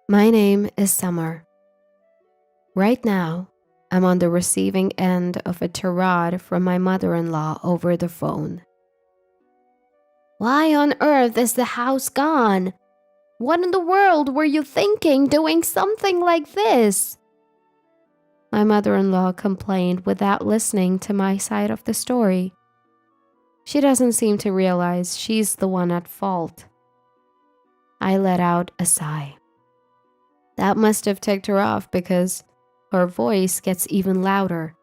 My name is Summer. Right now, I'm on the receiving end of a tirade from my mother-in-law over the phone. Why on earth is the house gone? What in the world were you thinking doing something like this? My mother-in-law complained without listening to my side of the story. She doesn't seem to realize she's the one at fault. I let out a sigh. That must have ticked her off because her voice gets even louder.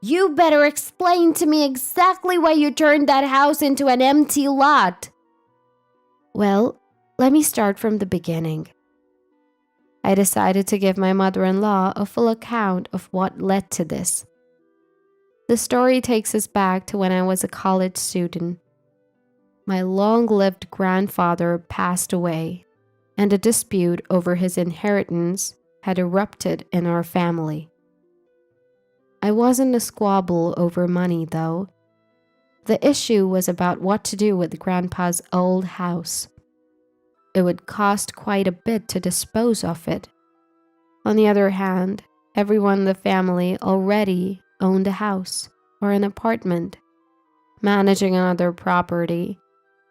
You better explain to me exactly why you turned that house into an empty lot. Well, let me start from the beginning. I decided to give my mother-in-law a full account of what led to this. The story takes us back to when I was a college student. My long-lived grandfather passed away, and a dispute over his inheritance had erupted in our family. I wasn't a squabble over money, though. The issue was about what to do with Grandpa's old house. It would cost quite a bit to dispose of it. On the other hand, everyone in the family already owned a house or an apartment. Managing another property,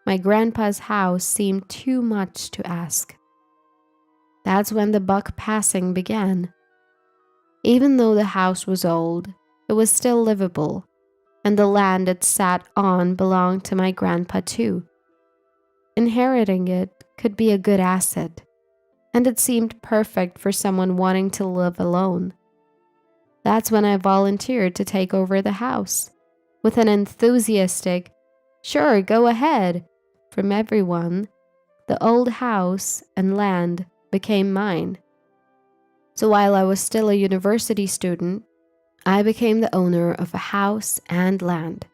my grandpa's house seemed too much to ask. That's when the buck passing began. Even though the house was old, it was still livable, and the land it sat on belonged to my grandpa too. Inheriting it could be a good asset, and it seemed perfect for someone wanting to live alone. That's when I volunteered to take over the house, with an enthusiastic, "Sure, go ahead," from everyone. The old house and land became mine. So while I was still a university student, I became the owner of a house and land.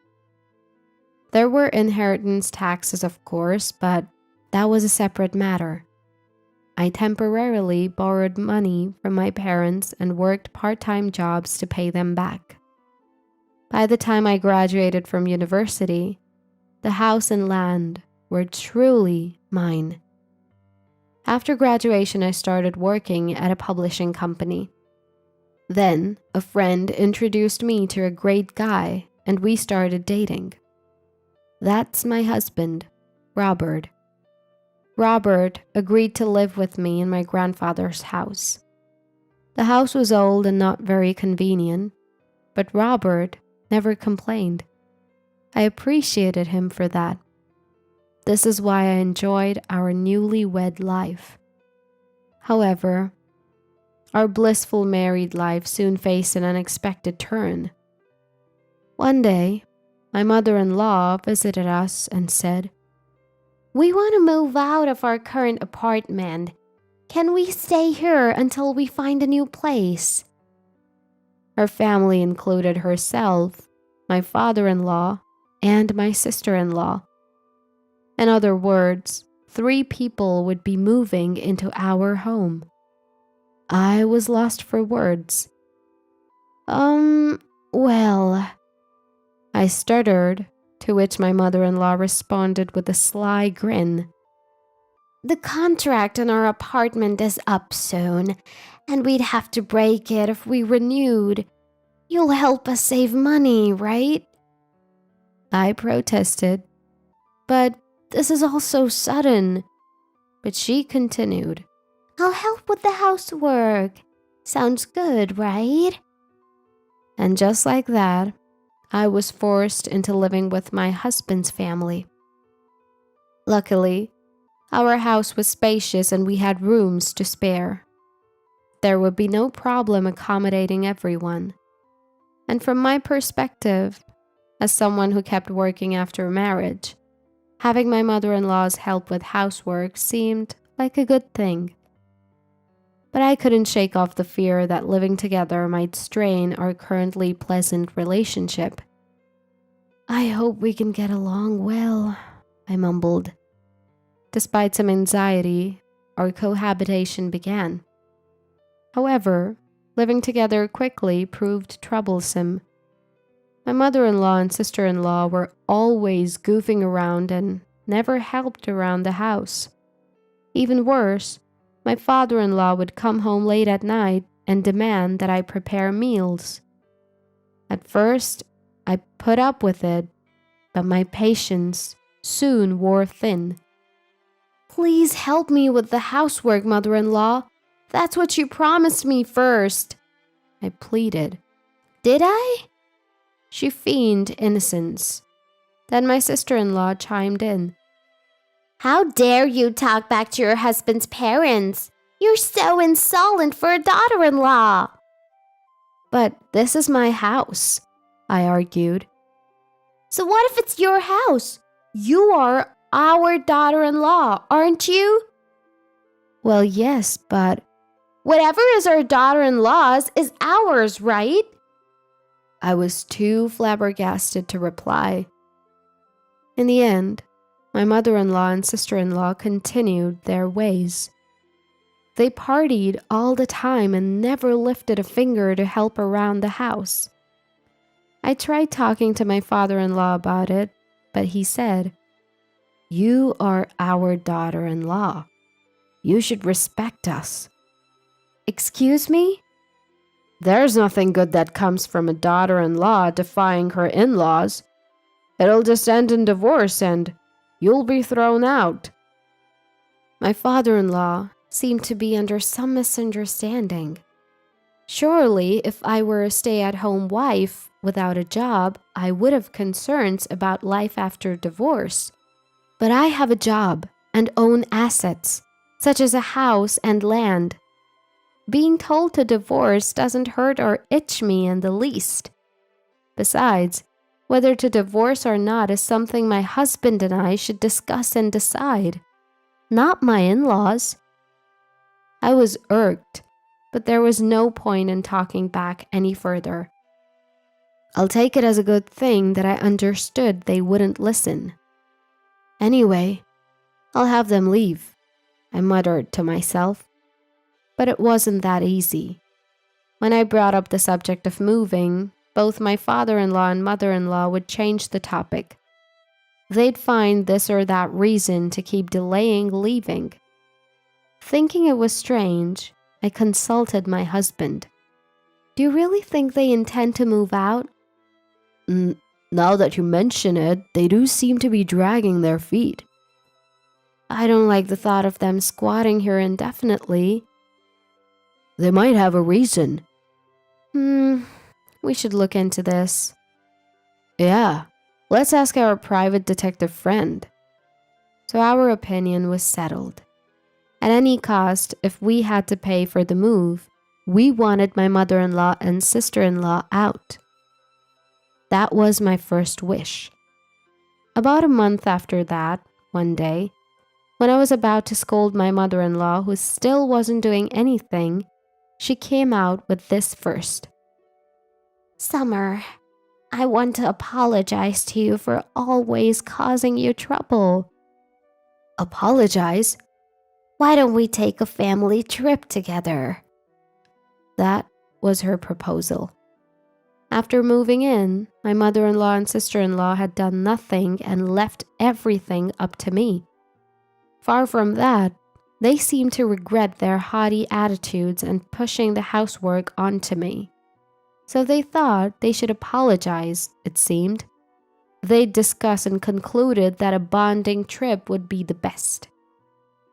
There were inheritance taxes, of course, but that was a separate matter. I temporarily borrowed money from my parents and worked part-time jobs to pay them back. By the time I graduated from university, the house and land were truly mine. After graduation, I started working at a publishing company. Then, a friend introduced me to a great guy, and we started dating. That's my husband, Robert. Robert agreed to live with me in my grandfather's house. The house was old and not very convenient, but Robert never complained. I appreciated him for that. This is why I enjoyed our newlywed life. However, our blissful married life soon faced an unexpected turn. One day, my mother-in-law visited us and said, "We want to move out of our current apartment. Can we stay here until we find a new place?" Her family included herself, my father-in-law, and my sister-in-law. In other words, 3 people would be moving into our home. I was lost for words. Well, I stuttered, to which my mother-in-law responded with a sly grin. "The contract on our apartment is up soon, and we'd have to break it if we renewed. You'll help us save money, right?" I protested, "But this is all so sudden." But she continued, "I'll help with the housework. Sounds good, right?" And just like that, I was forced into living with my husband's family. Luckily, our house was spacious and we had rooms to spare. There would be no problem accommodating everyone. And from my perspective, as someone who kept working after marriage, having my mother-in-law's help with housework seemed like a good thing. But I couldn't shake off the fear that living together might strain our currently pleasant relationship. "I hope we can get along well," I mumbled. Despite some anxiety, our cohabitation began. However, living together quickly proved troublesome. My mother-in-law and sister-in-law were always goofing around and never helped around the house. Even worse, my father-in-law would come home late at night and demand that I prepare meals. At first, I put up with it, but my patience soon wore thin. "Please help me with the housework, mother-in-law. That's what you promised me first," I pleaded. "Did I?" She feigned innocence. Then my sister-in-law chimed in. "How dare you talk back to your husband's parents? You're so insolent for a daughter-in-law." "But this is my house," I argued. "So what if it's your house? You are our daughter-in-law, aren't you?" "Well, yes, but..." "Whatever is our daughter-in-law's is ours, right?" I was too flabbergasted to reply. In the end, my mother-in-law and sister-in-law continued their ways. They partied all the time and never lifted a finger to help around the house. I tried talking to my father-in-law about it, but he said, "You are our daughter-in-law. You should respect us." "Excuse me?" "There's nothing good that comes from a daughter-in-law defying her in-laws. It'll just end in divorce and you'll be thrown out." My father-in-law seemed to be under some misunderstanding. Surely, if I were a stay-at-home wife without a job, I would have concerns about life after divorce. But I have a job and own assets, such as a house and land. Being told to divorce doesn't hurt or itch me in the least. Besides, whether to divorce or not is something my husband and I should discuss and decide, not my in-laws. I was irked, but there was no point in talking back any further. I'll take it as a good thing that I understood they wouldn't listen. "Anyway, I'll have them leave," I muttered to myself. But it wasn't that easy. When I brought up the subject of moving, both my father-in-law and mother-in-law would change the topic. They'd find this or that reason to keep delaying leaving. Thinking it was strange, I consulted my husband. "Do you really think they intend to move out?" Now that you mention it, they do seem to be dragging their feet." "I don't like the thought of them squatting here indefinitely." "They might have a reason." We should look into this." "Yeah, let's ask our private detective friend." So our opinion was settled. At any cost, if we had to pay for the move, we wanted my mother-in-law and sister-in-law out. That was my first wish. About a month after that, one day, when I was about to scold my mother-in-law, who still wasn't doing anything, she came out with this first. "Summer, I want to apologize to you for always causing you trouble." "Apologize? Why don't we take a family trip together?" That was her proposal. After moving in, my mother-in-law and sister-in-law had done nothing and left everything up to me. Far from that, they seemed to regret their haughty attitudes and pushing the housework onto me. So they thought they should apologize, it seemed. They'd discuss and concluded that a bonding trip would be the best.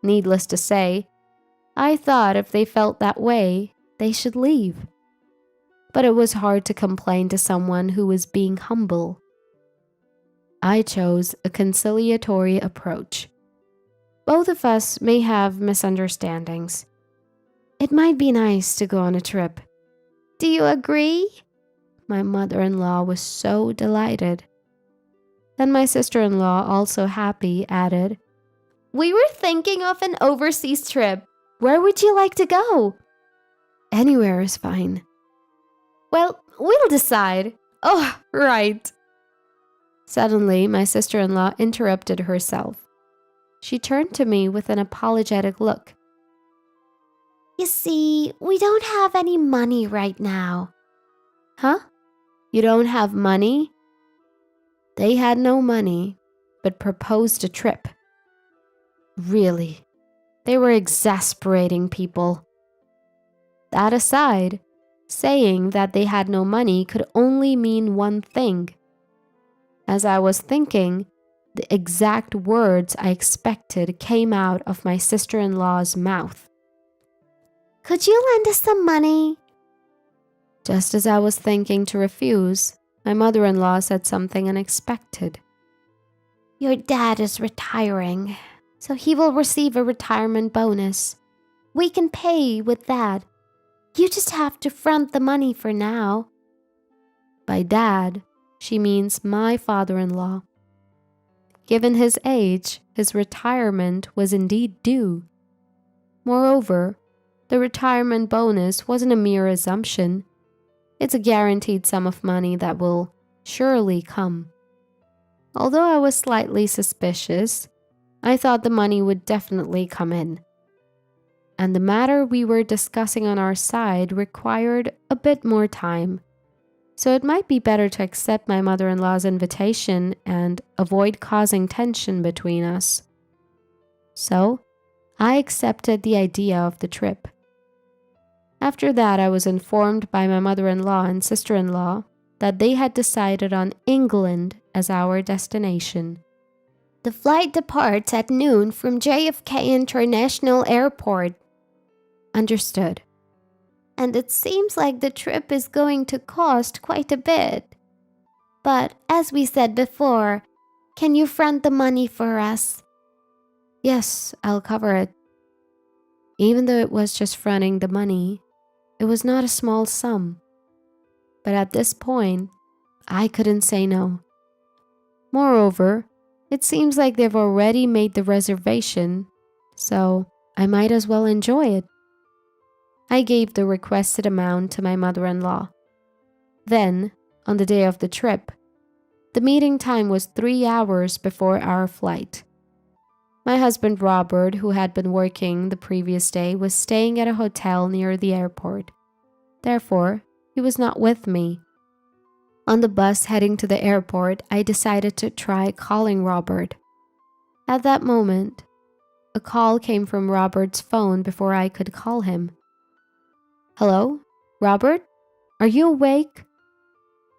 Needless to say, I thought if they felt that way, they should leave. But it was hard to complain to someone who was being humble. I chose a conciliatory approach. Both of us may have misunderstandings. It might be nice to go on a trip. Do you agree? My mother-in-law was so delighted. Then my sister-in-law, also happy, added, We were thinking of an overseas trip. Where would you like to go? Anywhere is fine. Well, we'll decide. Oh, right. Suddenly, my sister-in-law interrupted herself. She turned to me with an apologetic look. You see, we don't have any money right now. Huh? You don't have money? They had no money, but proposed a trip. Really, They were exasperating people. That aside, saying that they had no money could only mean one thing. As I was thinking, the exact words I expected came out of my sister-in-law's mouth. Could you lend us some money? Just as I was thinking to refuse, my mother-in-law said something unexpected. Your dad is retiring, so he will receive a retirement bonus. We can pay with that. You just have to front the money for now. By dad, she means my father-in-law. Given his age, his retirement was indeed due. Moreover, the retirement bonus wasn't a mere assumption. It's a guaranteed sum of money that will surely come. Although I was slightly suspicious, I thought the money would definitely come in. And the matter we were discussing on our side required a bit more time, so it might be better to accept my mother-in-law's invitation and avoid causing tension between us. So, I accepted the idea of the trip. After that, I was informed by my mother-in-law and sister-in-law that they had decided on England as our destination. The flight departs at noon from JFK International Airport. Understood. And it seems like the trip is going to cost quite a bit. But as we said before, can you front the money for us? Yes, I'll cover it. Even though it was just fronting the money, it was not a small sum. But at this point, I couldn't say no. Moreover, it seems like they've already made the reservation, so I might as well enjoy it. I gave the requested amount to my mother-in-law. Then, on the day of the trip, the meeting time was 3 hours before our flight. My husband Robert, who had been working the previous day, was staying at a hotel near the airport. Therefore, he was not with me. On the bus heading to the airport, I decided to try calling Robert. At that moment, a call came from Robert's phone before I could call him. Hello, Robert? Are you awake?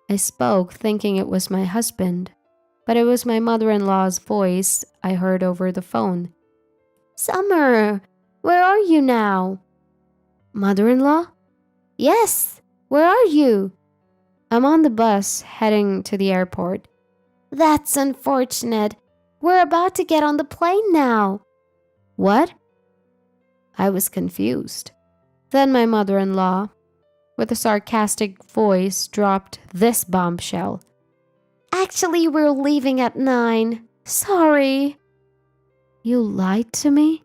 I spoke, thinking it was my husband, but it was my mother-in-law's voice I heard over the phone. Summer, where are you now? Mother-in-law? Yes, where are you? I'm on the bus heading to the airport. That's unfortunate. We're about to get on the plane now. What? I was confused. Then my mother-in-law, with a sarcastic voice, dropped this bombshell. Actually, we're leaving at 9. Sorry. You lied to me?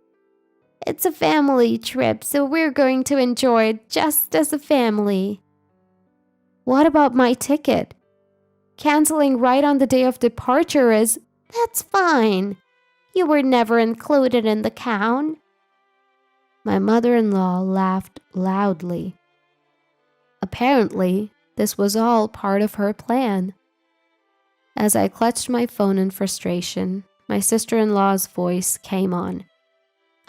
It's a family trip, so we're going to enjoy it just as a family. What about my ticket? Canceling right on the day of departure is... That's fine. You were never included in the count. My mother-in-law laughed loudly. Apparently, this was all part of her plan. As I clutched my phone in frustration, my sister-in-law's voice came on.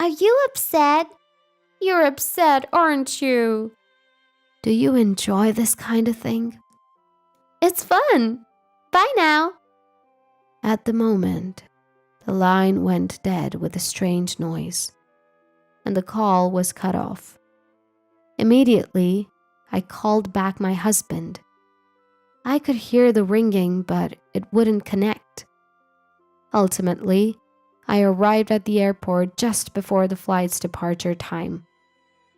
Are you upset? You're upset, aren't you? Do you enjoy this kind of thing? It's fun. Bye now. At the moment, the line went dead with a strange noise, and the call was cut off. Immediately, I called back my husband. I could hear the ringing, but it wouldn't connect. Ultimately, I arrived at the airport just before the flight's departure time.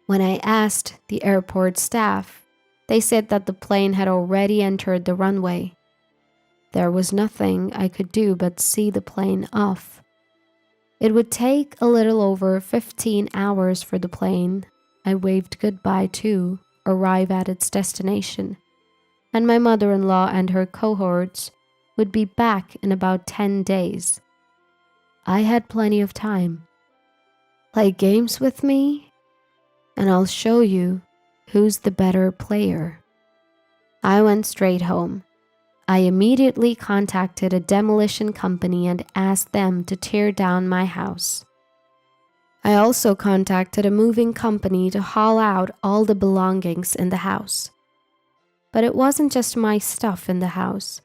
When I asked the airport staff, they said that the plane had already entered the runway. There was nothing I could do but see the plane off. It would take a little over 15 hours for the plane I waved goodbye to arrive at its destination, and my mother-in-law and her cohorts would be back in about 10 days. I had plenty of time. Play games with me, and I'll show you who's the better player. I went straight home. I immediately contacted a demolition company and asked them to tear down my house. I also contacted a moving company to haul out all the belongings in the house. But it wasn't just my stuff in the house.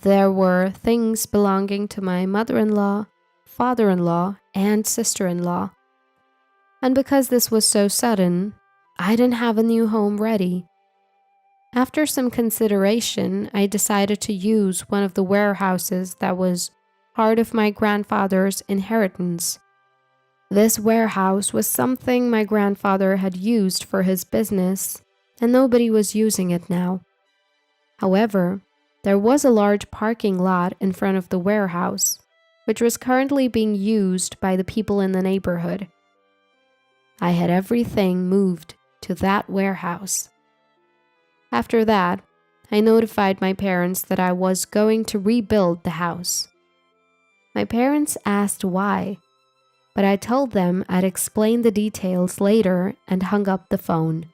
There were things belonging to my mother-in-law, father-in-law, and sister-in-law. And because this was so sudden, I didn't have a new home ready. After some consideration, I decided to use one of the warehouses that was part of my grandfather's inheritance. This warehouse was something my grandfather had used for his business, and nobody was using it now. However, there was a large parking lot in front of the warehouse, which was currently being used by the people in the neighborhood. I had everything moved to that warehouse. After that, I notified my parents that I was going to rebuild the house. My parents asked why, but I told them I'd explain the details later and hung up the phone.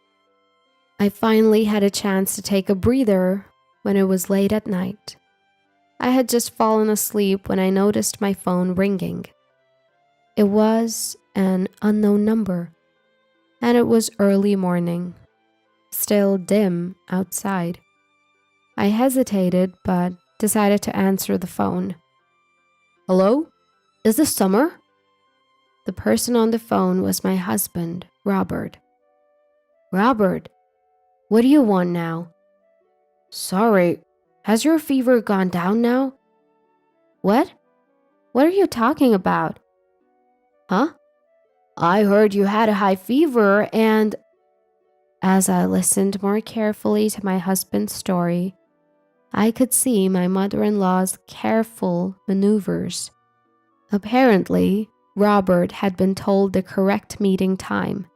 I finally had a chance to take a breather when it was late at night. I had just fallen asleep when I noticed my phone ringing. It was an unknown number, and it was early morning, still dim outside. I hesitated but decided to answer the phone. "Hello? Is this Summer?" The person on the phone was my husband, Robert. "Robert, what do you want now?" "Sorry, has your fever gone down now?" "What? What are you talking about?" "Huh? I heard you had a high fever and—" As I listened more carefully to my husband's story, I could see my mother-in-law's careful maneuvers. Apparently, Robert had been told the correct meeting time.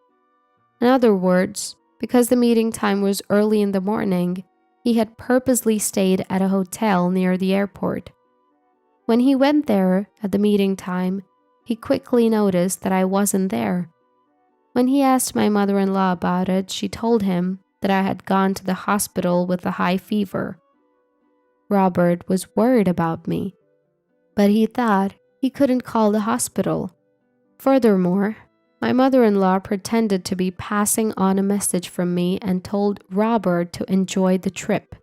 In other words, because the meeting time was early in the morning, he had purposely stayed at a hotel near the airport. When he went there at the meeting time, he quickly noticed that I wasn't there. When he asked my mother-in-law about it, she told him that I had gone to the hospital with a high fever. Robert was worried about me, but he thought he couldn't call the hospital. Furthermore, my mother-in-law pretended to be passing on a message from me and told Robert to enjoy the trip.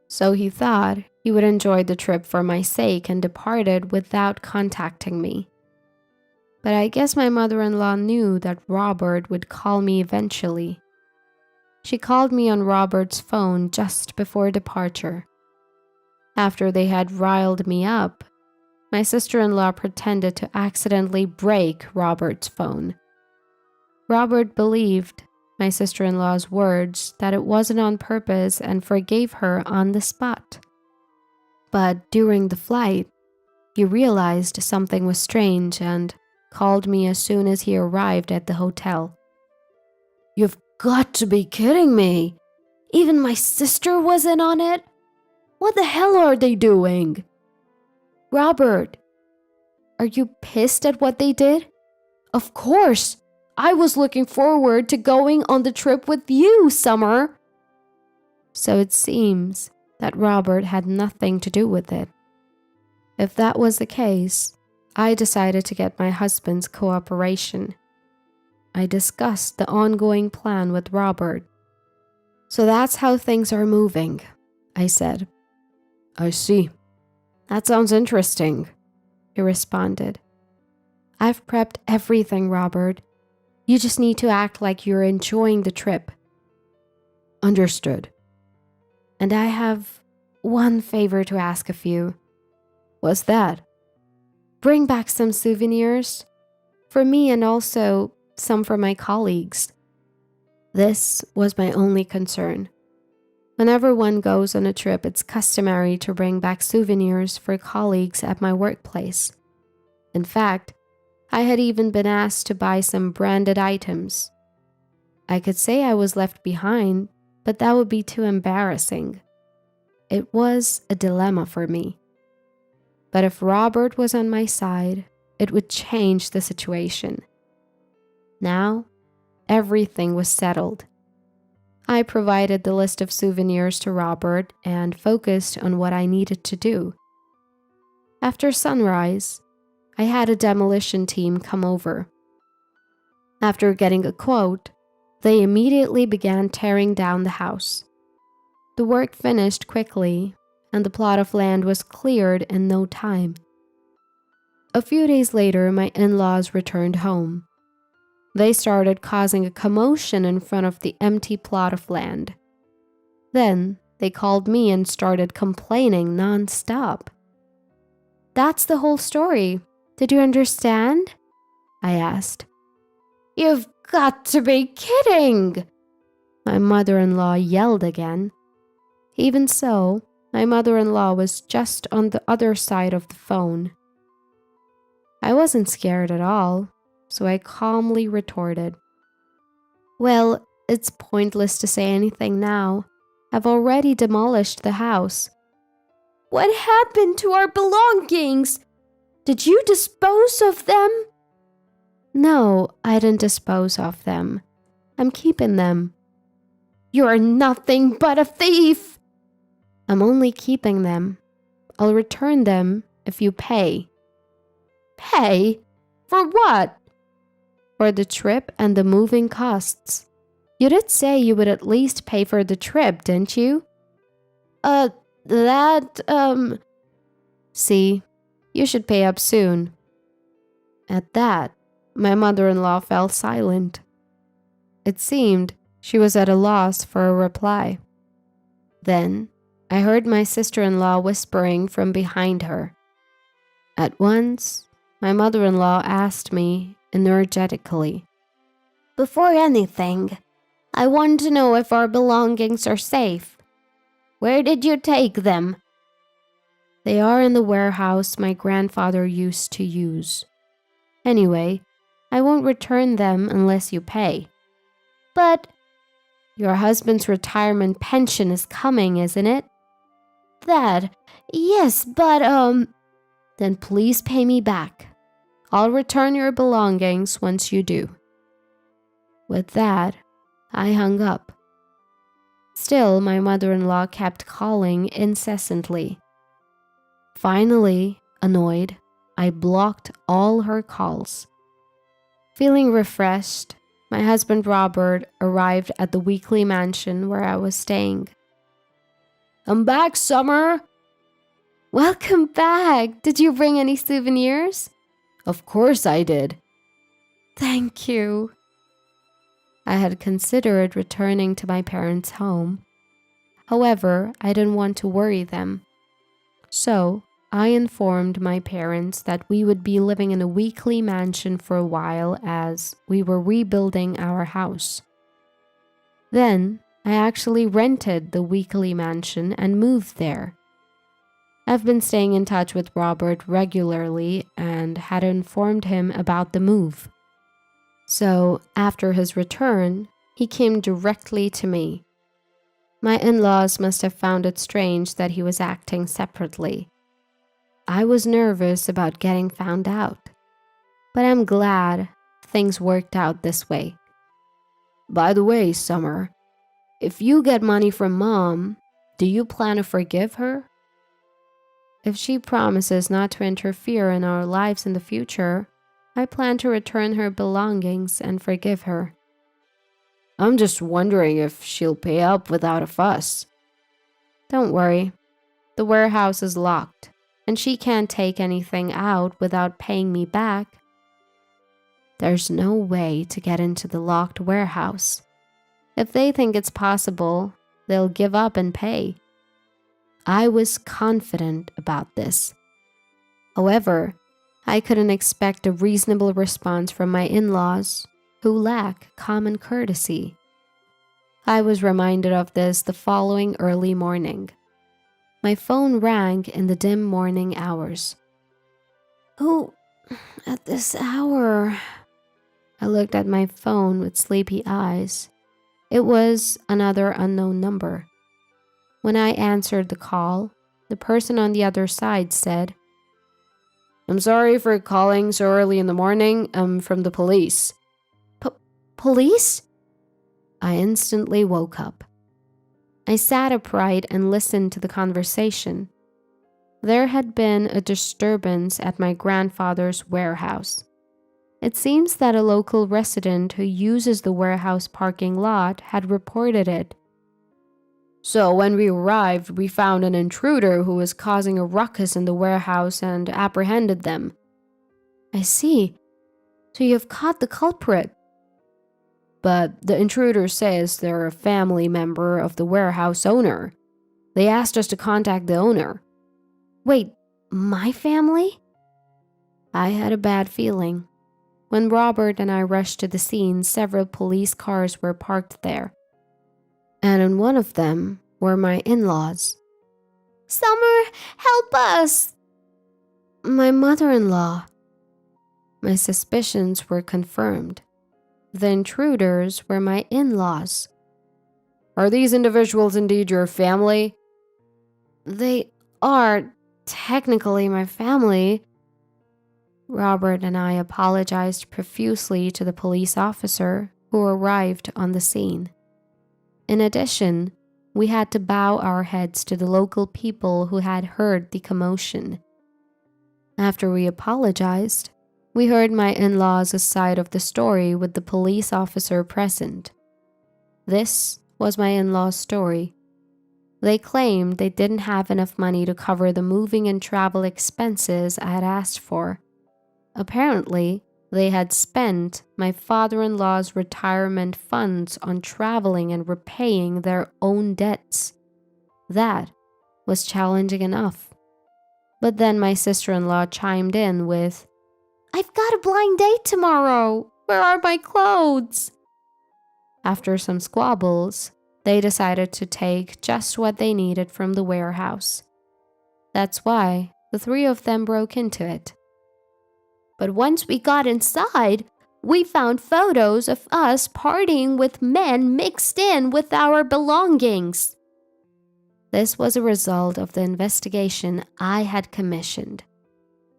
So he thought he would enjoy the trip for my sake and departed without contacting me. But I guess my mother-in-law knew that Robert would call me eventually. She called me on Robert's phone just before departure. After they had riled me up, my sister-in-law pretended to accidentally break Robert's phone. Robert believed my sister-in-law's words that it wasn't on purpose and forgave her on the spot. But during the flight, he realized something was strange and called me as soon as he arrived at the hotel. "You've got to be kidding me! Even my sister was in on it? What the hell are they doing?" "Robert, are you pissed at what they did?" "Of course! I was looking forward to going on the trip with you, Summer." So it seems that Robert had nothing to do with it. If that was the case, I decided to get my husband's cooperation. I discussed the ongoing plan with Robert. "So that's how things are moving," I said. "I see. That sounds interesting," he responded. "I've prepped everything, Robert. You just need to act like you're enjoying the trip." "Understood." "And I have one favor to ask of you." "What's that?" "Bring back some souvenirs for me and also some for my colleagues." This was my only concern. Whenever one goes on a trip, it's customary to bring back souvenirs for colleagues at my workplace. In fact, I had even been asked to buy some branded items. I could say I was left behind, but that would be too embarrassing. It was a dilemma for me. But if Robert was on my side, it would change the situation. Now, everything was settled. I provided the list of souvenirs to Robert and focused on what I needed to do. After sunrise, I had a demolition team come over. After getting a quote, they immediately began tearing down the house. The work finished quickly, and the plot of land was cleared in no time. A few days later, my in-laws returned home. They started causing a commotion in front of the empty plot of land. Then they called me and started complaining non-stop. "That's the whole story. Did you understand?" I asked. "You've got to be kidding!" My mother-in-law yelled again. Even so, my mother-in-law was just on the other side of the phone. I wasn't scared at all, so I calmly retorted, "Well, it's pointless to say anything now. I've already demolished the house." "What happened to our belongings? Did you dispose of them?" "No, I didn't dispose of them. I'm keeping them." "You're nothing but a thief!" "I'm only keeping them. I'll return them if you pay." "Pay? For what?" "For the trip and the moving costs. You did say you would at least pay for the trip, didn't you?" See, you should pay up soon." At that, my mother-in-law fell silent. It seemed she was at a loss for a reply. Then I heard my sister-in-law whispering from behind her. At once, my mother-in-law asked me energetically, "Before anything, I want to know if our belongings are safe. Where did you take them?" "They are in the warehouse my grandfather used to use. Anyway, I won't return them unless you pay." "But your husband's retirement pension is coming, isn't it?" "That, yes, but Then please pay me back. I'll return your belongings once you do." With that, I hung up. Still, my mother-in-law kept calling incessantly. Finally, annoyed, I blocked all her calls. Feeling refreshed, my husband Robert arrived at the weekly mansion where I was staying. "I'm back, Summer." "Welcome back. Did you bring any souvenirs?" "Of course I did." "Thank you." I had considered returning to my parents' home. However, I didn't want to worry them. So, I informed my parents that we would be living in a weekly mansion for a while as we were rebuilding our house. Then, I actually rented the weekly mansion and moved there. I've been staying in touch with Robert regularly and had informed him about the move. So, after his return, he came directly to me. My in-laws must have found it strange that he was acting separately. I was nervous about getting found out, but I'm glad things worked out this way. "By the way, Summer, if you get money from Mom, do you plan to forgive her?" "If she promises not to interfere in our lives in the future, I plan to return her belongings and forgive her." "I'm just wondering if she'll pay up without a fuss." "Don't worry. The warehouse is locked, and she can't take anything out without paying me back." There's no way to get into the locked warehouse. If they think it's possible, they'll give up and pay. I was confident about this. However, I couldn't expect a reasonable response from my in-laws, who lack common courtesy. I was reminded of this the following early morning. My phone rang in the dim morning hours. "Who at this hour?" I looked at my phone with sleepy eyes. It was another unknown number. When I answered the call, the person on the other side said, "I'm sorry for calling so early in the morning. I'm from the police." Police? I instantly woke up. I sat upright and listened to the conversation. There had been a disturbance at my grandfather's warehouse. It seems that a local resident who uses the warehouse parking lot had reported it. So when we arrived, we found an intruder who was causing a ruckus in the warehouse and apprehended them. I see. So you have caught the culprit. But the intruder says they're a family member of the warehouse owner. They asked us to contact the owner. Wait, my family? I had a bad feeling. When Robert and I rushed to the scene, several police cars were parked there. And in one of them were my in-laws. Summer, help us! My mother-in-law. My suspicions were confirmed. The intruders were my in-laws. Are these individuals indeed your family? They are technically my family. Robert and I apologized profusely to the police officer who arrived on the scene. In addition, we had to bow our heads to the local people who had heard the commotion. After we apologized, we heard my in-laws' side of the story with the police officer present. This was my in-laws' story. They claimed they didn't have enough money to cover the moving and travel expenses I had asked for. Apparently, they had spent my father-in-law's retirement funds on traveling and repaying their own debts. That was challenging enough. But then my sister-in-law chimed in with, I've got a blind date tomorrow. Where are my clothes? After some squabbles, they decided to take just what they needed from the warehouse. That's why the three of them broke into it. But once we got inside, we found photos of us partying with men mixed in with our belongings. This was a result of the investigation I had commissioned.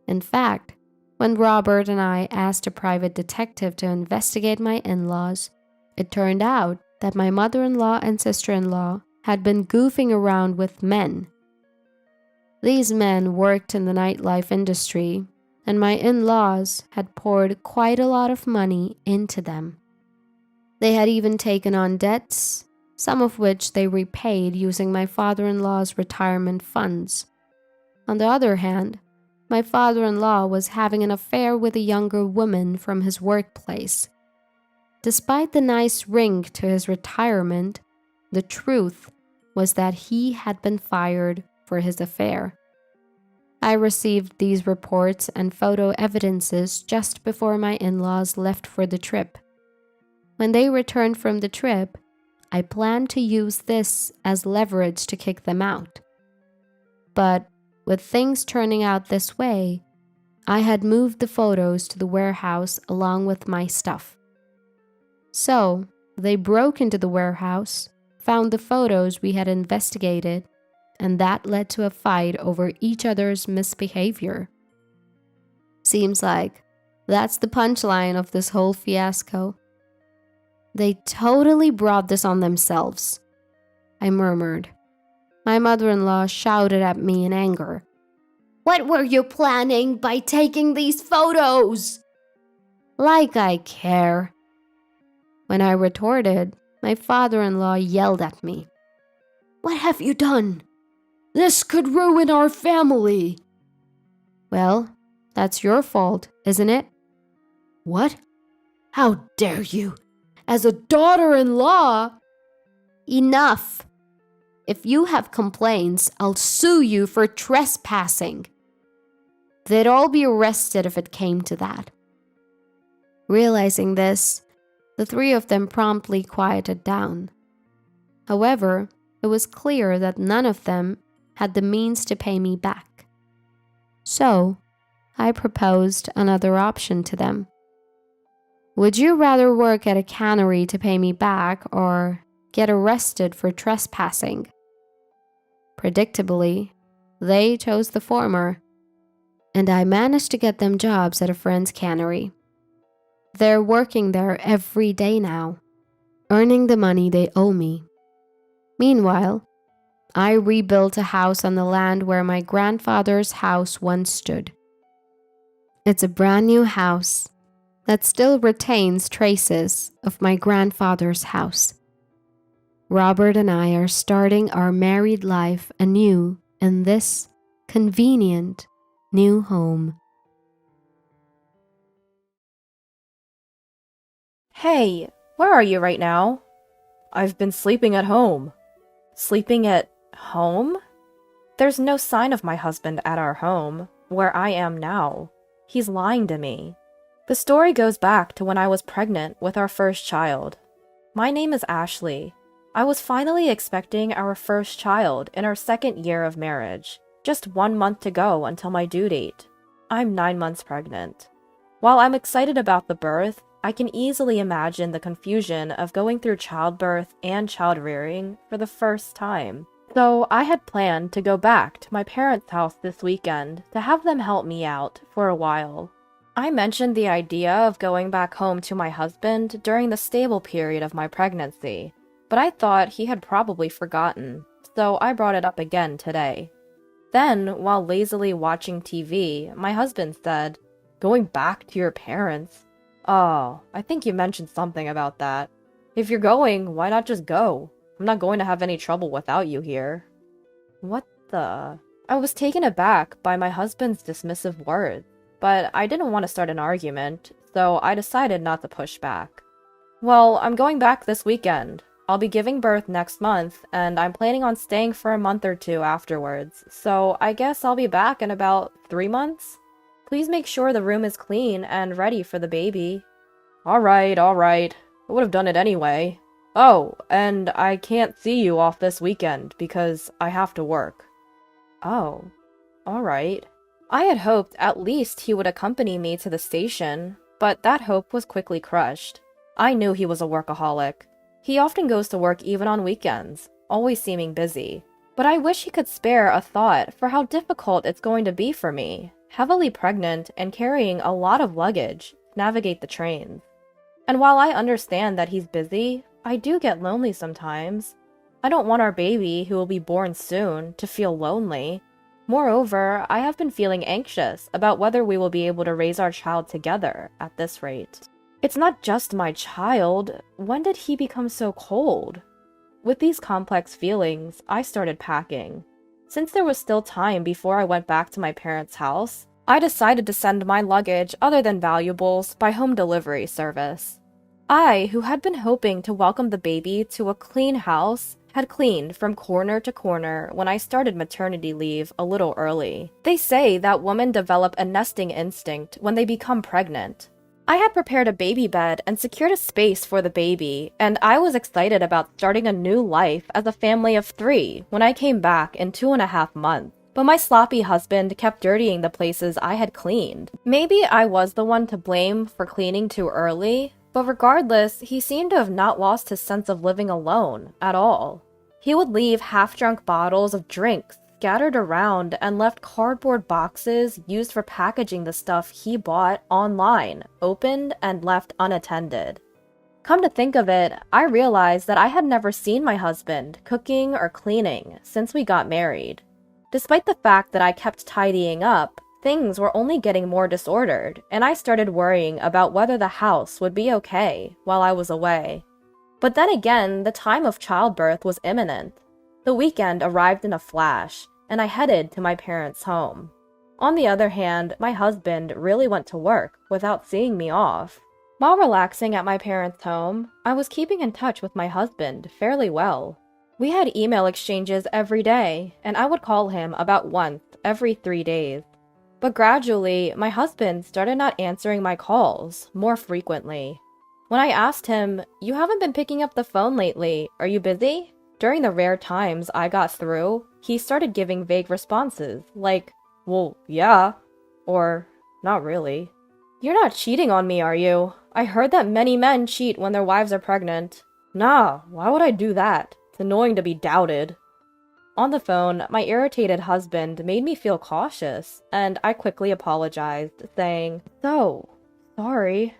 In fact, when Robert and I asked a private detective to investigate my in-laws, it turned out that my mother-in-law and sister-in-law had been goofing around with men. These men worked in the nightlife industry, and my in-laws had poured quite a lot of money into them. They had even taken on debts, some of which they repaid using my father-in-law's retirement funds. On the other hand, my father-in-law was having an affair with a younger woman from his workplace. Despite the nice ring to his retirement, the truth was that he had been fired for his affair. I received these reports and photo evidences just before my in-laws left for the trip. When they returned from the trip, I planned to use this as leverage to kick them out. But with things turning out this way, I had moved the photos to the warehouse along with my stuff. So, they broke into the warehouse, found the photos we had investigated, and that led to a fight over each other's misbehavior. Seems like that's the punchline of this whole fiasco. They totally brought this on themselves, I murmured. My mother-in-law shouted at me in anger. What were you planning by taking these photos? Like I care. When I retorted, my father-in-law yelled at me. What have you done? This could ruin our family. Well, that's your fault, isn't it? What? How dare you? As a daughter-in-law? Enough. If you have complaints, I'll sue you for trespassing. They'd all be arrested if it came to that. Realizing this, the three of them promptly quieted down. However, it was clear that none of them had the means to pay me back. So, I proposed another option to them. Would you rather work at a cannery to pay me back or get arrested for trespassing? Predictably, they chose the former, and I managed to get them jobs at a friend's cannery. They're working there every day now, earning the money they owe me. Meanwhile, I rebuilt a house on the land where my grandfather's house once stood. It's a brand new house, that still retains traces of my grandfather's house. Robert and I are starting our married life anew in this convenient new home. Hey, where are you right now? I've been sleeping at home. Sleeping at home? There's no sign of my husband at our home, where I am now. He's lying to me. The story goes back to when I was pregnant with our first child. My name is Ashley. I was finally expecting our first child in our second year of marriage, just 1 month to go until my due date. I'm 9 months pregnant. While I'm excited about the birth, I can easily imagine the confusion of going through childbirth and child rearing for the first time. So I had planned to go back to my parents' house this weekend to have them help me out for a while. I mentioned the idea of going back home to my husband during the stable period of my pregnancy, but I thought he had probably forgotten, so I brought it up again today. Then, while lazily watching TV, my husband said, "Going back to your parents? Oh, I think you mentioned something about that. If you're going, why not just go? I'm not going to have any trouble without you here." What the? I was taken aback by my husband's dismissive words, but I didn't want to start an argument, so I decided not to push back. "Well, I'm going back this weekend. I'll be giving birth next month, and I'm planning on staying for a month or two afterwards, so I guess I'll be back in about 3 months? Please make sure the room is clean and ready for the baby." All right. I would have done it anyway. Oh, and I can't see you off this weekend because I have to work. Oh, all right. I had hoped at least he would accompany me to the station, but that hope was quickly crushed. I knew he was a workaholic. He often goes to work even on weekends, always seeming busy. But I wish he could spare a thought for how difficult it's going to be for me, heavily pregnant and carrying a lot of luggage, to navigate the trains. And while I understand that he's busy, I do get lonely sometimes. I don't want our baby, who will be born soon, to feel lonely. Moreover, I have been feeling anxious about whether we will be able to raise our child together at this rate. It's not just my child. When did he become so cold? With these complex feelings, I started packing. Since there was still time before I went back to my parents' house, I decided to send my luggage other than valuables by home delivery service. I, who had been hoping to welcome the baby to a clean house, had cleaned from corner to corner when I started maternity leave a little early. They say that women develop a nesting instinct when they become pregnant. I had prepared a baby bed and secured a space for the baby, and I was excited about starting a new life as a family of 3 when I came back in 2.5 months. But my sloppy husband kept dirtying the places I had cleaned. Maybe I was the one to blame for cleaning too early, but regardless, he seemed to have not lost his sense of living alone at all. He would leave half-drunk bottles of drinks scattered around and left cardboard boxes used for packaging the stuff he bought online, opened and left unattended. Come to think of it, I realized that I had never seen my husband cooking or cleaning since we got married. Despite the fact that I kept tidying up, things were only getting more disordered, and I started worrying about whether the house would be okay while I was away. But then again, the time of childbirth was imminent. The weekend arrived in a flash, and I headed to my parents' home. On the other hand, my husband really went to work without seeing me off. While relaxing at my parents' home, I was keeping in touch with my husband fairly well. We had email exchanges every day, and I would call him about once every 3 days. But gradually, my husband started not answering my calls more frequently. When I asked him, "You haven't been picking up the phone lately, are you busy?" During the rare times I got through, he started giving vague responses, like, "Well, yeah," or "Not really." "You're not cheating on me, are you? I heard that many men cheat when their wives are pregnant." "Nah, why would I do that? It's annoying to be doubted." On the phone, my irritated husband made me feel cautious, and I quickly apologized, saying, "So, sorry."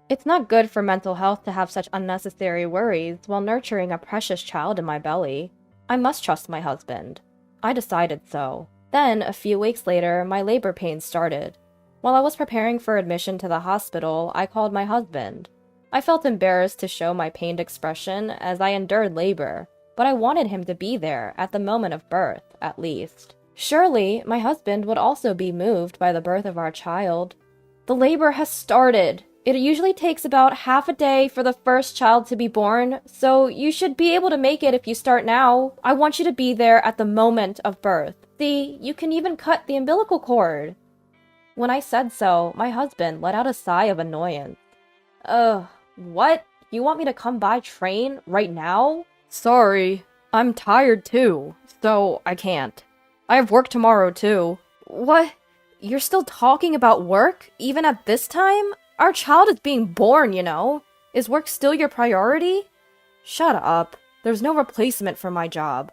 It's not good for mental health to have such unnecessary worries while nurturing a precious child in my belly. I must trust my husband. I decided so. Then, a few weeks later, my labor pains started. While I was preparing for admission to the hospital, I called my husband. I felt embarrassed to show my pained expression as I endured labor, but I wanted him to be there at the moment of birth, at least. Surely, my husband would also be moved by the birth of our child. The labor has started. It usually takes about half a day for the first child to be born, so you should be able to make it if you start now. I want you to be there at the moment of birth. See, you can even cut the umbilical cord. When I said so, my husband let out a sigh of annoyance. What? You want me to come by train right now? Sorry, I'm tired too, so I can't. I have work tomorrow too. What? You're still talking about work, even at this time? Our child is being born, you know. Is work still your priority? Shut up. There's no replacement for my job.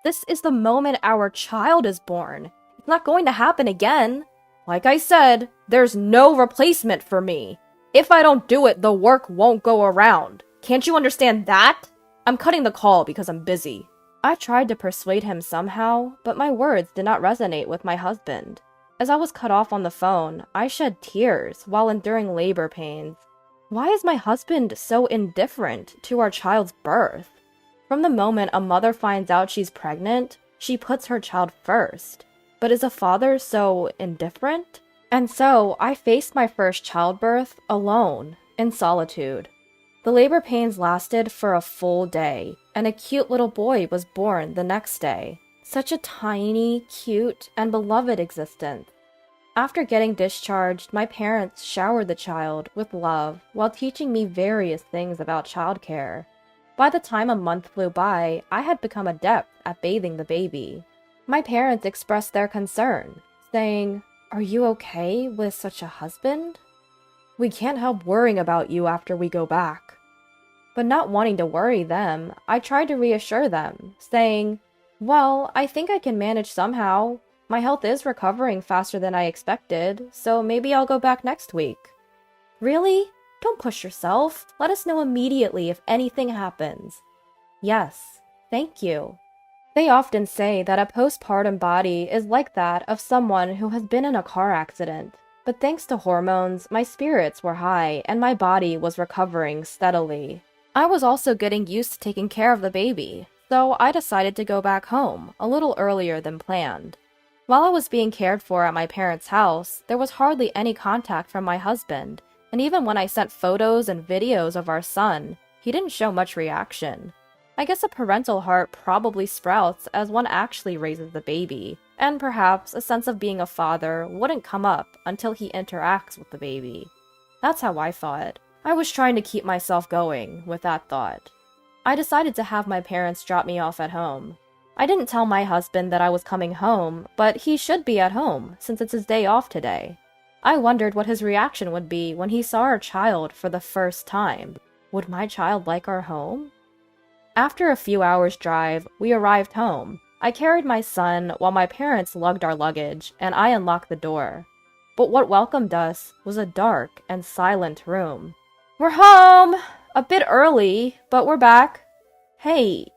This is the moment our child is born. It's not going to happen again. Like I said, there's no replacement for me. If I don't do it, the work won't go around. Can't you understand that? I'm cutting the call because I'm busy. I tried to persuade him somehow, but my words did not resonate with my husband. As I was cut off on the phone, I shed tears while enduring labor pains. Why is my husband so indifferent to our child's birth? From the moment a mother finds out she's pregnant, she puts her child first. But is a father so indifferent? And so, I faced my first childbirth alone, in solitude. The labor pains lasted for a full day, and a cute little boy was born the next day. Such a tiny, cute, and beloved existence. After getting discharged, my parents showered the child with love while teaching me various things about childcare. By the time a month flew by, I had become adept at bathing the baby. My parents expressed their concern, saying, "Are you okay with such a husband? We can't help worrying about you after we go back." But not wanting to worry them, I tried to reassure them, saying, "Well, I think I can manage somehow. My health is recovering faster than I expected, so maybe I'll go back next week." "Really? Don't push yourself. Let us know immediately if anything happens." "Yes, thank you." They often say that a postpartum body is like that of someone who has been in a car accident. But thanks to hormones, my spirits were high and my body was recovering steadily. I was also getting used to taking care of the baby, so I decided to go back home a little earlier than planned. While I was being cared for at my parents' house, there was hardly any contact from my husband, and even when I sent photos and videos of our son, he didn't show much reaction. I guess a parental heart probably sprouts as one actually raises the baby, and perhaps a sense of being a father wouldn't come up until he interacts with the baby. That's how I thought. I was trying to keep myself going with that thought. I decided to have my parents drop me off at home. I didn't tell my husband that I was coming home, but he should be at home since it's his day off today. I wondered what his reaction would be when he saw our child for the first time. Would my child like our home? After a few hours' drive, we arrived home. I carried my son while my parents lugged our luggage, and I unlocked the door. But what welcomed us was a dark and silent room. "We're home! A bit early, but we're back." "Hey,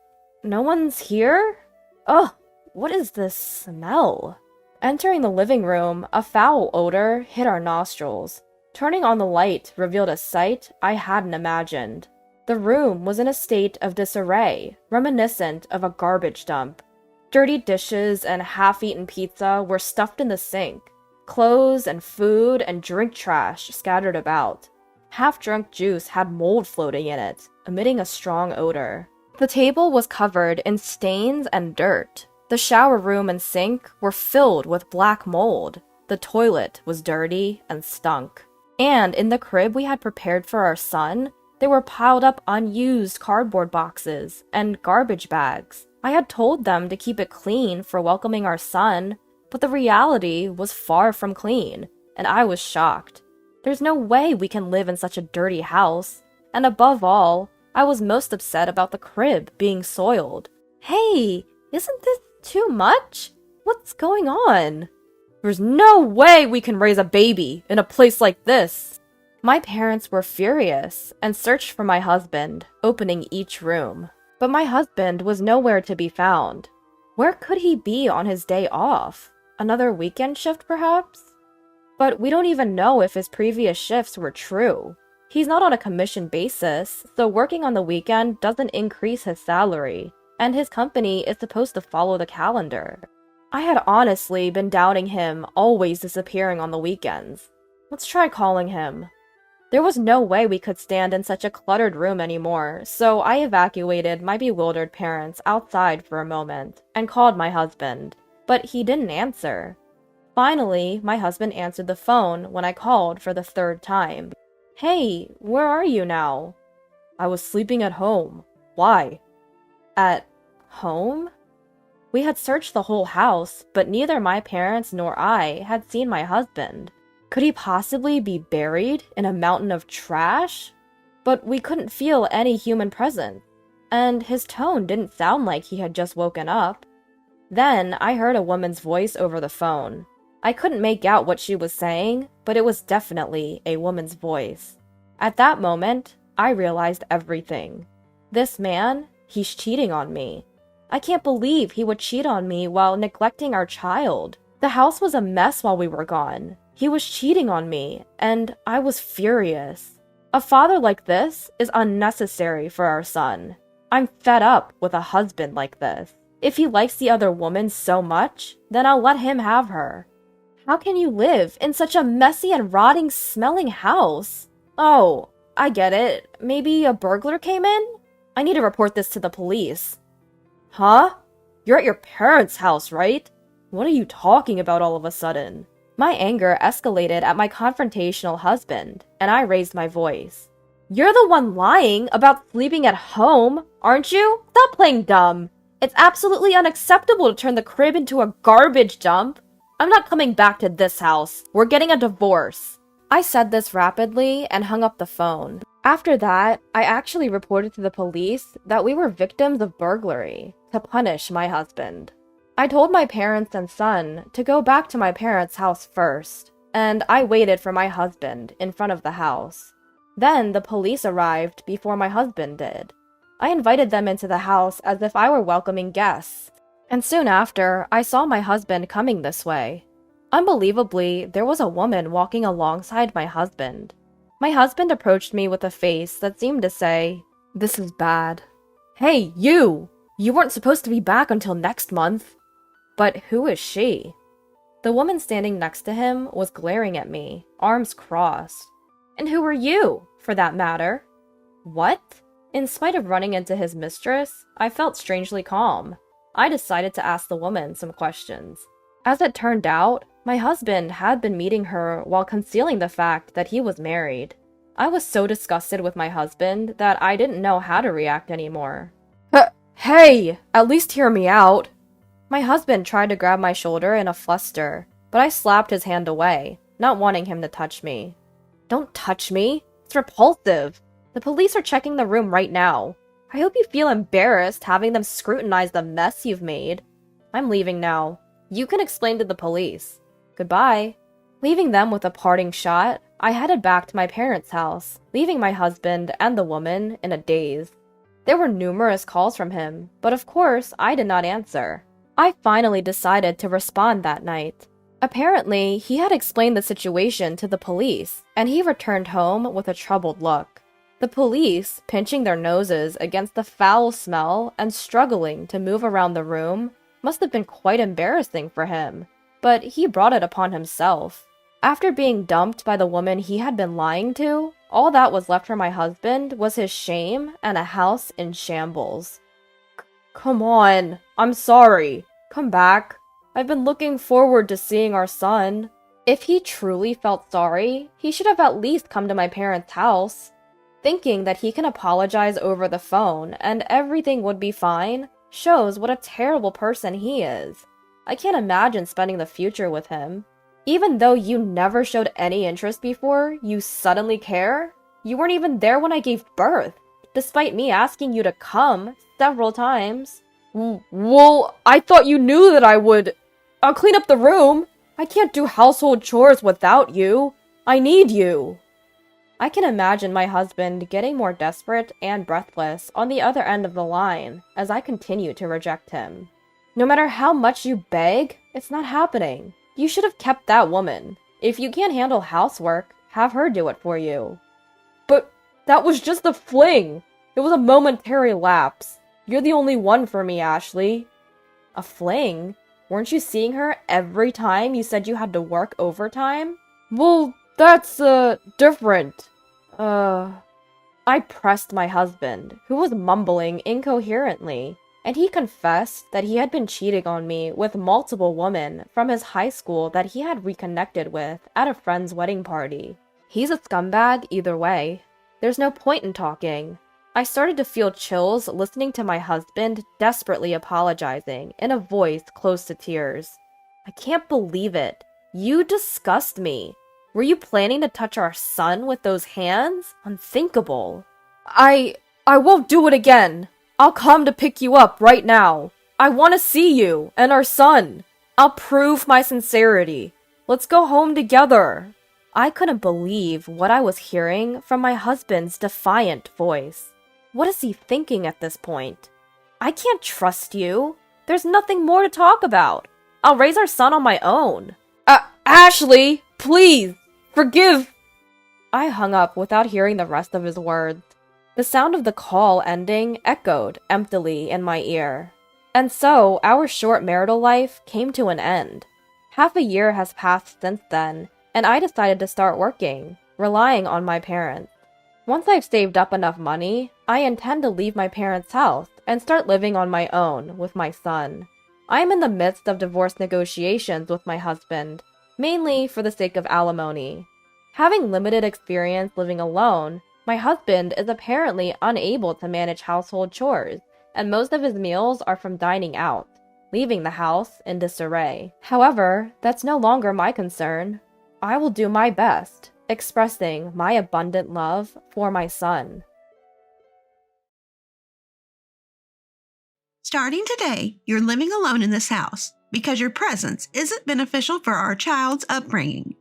no one's here? Ugh, what is this smell?" Entering the living room, a foul odor hit our nostrils. Turning on the light revealed a sight I hadn't imagined. The room was in a state of disarray, reminiscent of a garbage dump. Dirty dishes and half-eaten pizza were stuffed in the sink. Clothes and food and drink trash scattered about. Half-drunk juice had mold floating in it, emitting a strong odor. The table was covered in stains and dirt. The shower room and sink were filled with black mold. The toilet was dirty and stunk. And in the crib we had prepared for our son, there were piled up unused cardboard boxes and garbage bags. I had told them to keep it clean for welcoming our son, but the reality was far from clean, and I was shocked. There's no way we can live in such a dirty house, and above all, I was most upset about the crib being soiled. Hey, isn't this too much? What's going on? There's no way we can raise a baby in a place like this. My parents were furious and searched for my husband, opening each room. But my husband was nowhere to be found. Where could he be on his day off? Another weekend shift, perhaps? But we don't even know if his previous shifts were true. He's not on a commission basis, so working on the weekend doesn't increase his salary, and his company is supposed to follow the calendar. I had honestly been doubting him always disappearing on the weekends. Let's try calling him. There was no way we could stand in such a cluttered room anymore, so I evacuated my bewildered parents outside for a moment and called my husband, but he didn't answer. Finally, my husband answered the phone when I called for the third time. "Hey, where are you now?" "I was sleeping at home." "Why?" "At home?" We had searched the whole house, but neither my parents nor I had seen my husband. Could he possibly be buried in a mountain of trash? But we couldn't feel any human presence, and his tone didn't sound like he had just woken up. Then I heard a woman's voice over the phone. I couldn't make out what she was saying, but it was definitely a woman's voice. At that moment, I realized everything. This man, he's cheating on me. I can't believe he would cheat on me while neglecting our child. The house was a mess while we were gone. He was cheating on me, and I was furious. A father like this is unnecessary for our son. I'm fed up with a husband like this. If he likes the other woman so much, then I'll let him have her. How can you live in such a messy and rotting smelling house? Oh, I get it. Maybe a burglar came in? I need to report this to the police. Huh? You're at your parents' house, right? What are you talking about all of a sudden? My anger escalated at my confrontational husband, and I raised my voice. You're the one lying about sleeping at home, aren't you? Stop playing dumb. It's absolutely unacceptable to turn the crib into a garbage dump. I'm not coming back to this house. We're getting a divorce. I said this rapidly and hung up the phone. After that, I actually reported to the police that we were victims of burglary to punish my husband. I told my parents and son to go back to my parents' house first, and I waited for my husband in front of the house. Then the police arrived before my husband did. I invited them into the house as if I were welcoming guests, and soon after, I saw my husband coming this way. Unbelievably, there was a woman walking alongside my husband. My husband approached me with a face that seemed to say, "This is bad." "Hey, you! You weren't supposed to be back until next month." But who is she? The woman standing next to him was glaring at me, arms crossed. And who are you, for that matter? What? In spite of running into his mistress, I felt strangely calm. I decided to ask the woman some questions. As it turned out, my husband had been meeting her while concealing the fact that he was married. I was so disgusted with my husband that I didn't know how to react anymore. Hey, at least hear me out. My husband tried to grab my shoulder in a fluster, but I slapped his hand away, not wanting him to touch me. Don't touch me. It's repulsive. The police are checking the room right now. I hope you feel embarrassed having them scrutinize the mess you've made. I'm leaving now. You can explain to the police. Goodbye. Leaving them with a parting shot, I headed back to my parents' house, leaving my husband and the woman in a daze. There were numerous calls from him, but of course I did not answer. I finally decided to respond that night. Apparently, he had explained the situation to the police, and he returned home with a troubled look. The police, pinching their noses against the foul smell and struggling to move around the room, must have been quite embarrassing for him, but he brought it upon himself. After being dumped by the woman he had been lying to, all that was left for my husband was his shame and a house in shambles. Come on, I'm sorry. Come back. I've been looking forward to seeing our son. If he truly felt sorry, he should have at least come to my parents' house. Thinking that he can apologize over the phone and everything would be fine shows what a terrible person he is. I can't imagine spending the future with him. Even though you never showed any interest before, you suddenly care? You weren't even there when I gave birth, despite me asking you to come several times. Well, I thought you knew that I would. I'll clean up the room. I can't do household chores without you. I need you. I can imagine my husband getting more desperate and breathless on the other end of the line as I continue to reject him. No matter how much you beg, it's not happening. You should have kept that woman. If you can't handle housework, have her do it for you. But that was just a fling. It was a momentary lapse. You're the only one for me, Ashley. A fling? Weren't you seeing her every time you said you had to work overtime? Well, that's, different. I pressed my husband, who was mumbling incoherently, and he confessed that he had been cheating on me with multiple women from his high school that he had reconnected with at a friend's wedding party. He's a scumbag either way. There's no point in talking. I started to feel chills listening to my husband desperately apologizing in a voice close to tears. I can't believe it. You disgust me. Were you planning to touch our son with those hands? Unthinkable. I won't do it again. I'll come to pick you up right now. I want to see you and our son. I'll prove my sincerity. Let's go home together. I couldn't believe what I was hearing from my husband's defiant voice. What is he thinking at this point? I can't trust you. There's nothing more to talk about. I'll raise our son on my own. Ashley, please, forgive. I hung up without hearing the rest of his words. The sound of the call ending echoed emptily in my ear. And so, our short marital life came to an end. Half a year has passed since then, and I decided to start working, relying on my parents. Once I've saved up enough money, I intend to leave my parents' house and start living on my own with my son. I am in the midst of divorce negotiations with my husband, mainly for the sake of alimony. Having limited experience living alone, my husband is apparently unable to manage household chores, and most of his meals are from dining out, leaving the house in disarray. However, that's no longer my concern. I will do my best, expressing my abundant love for my son. Starting today, you're living alone in this house because your presence isn't beneficial for our child's upbringing.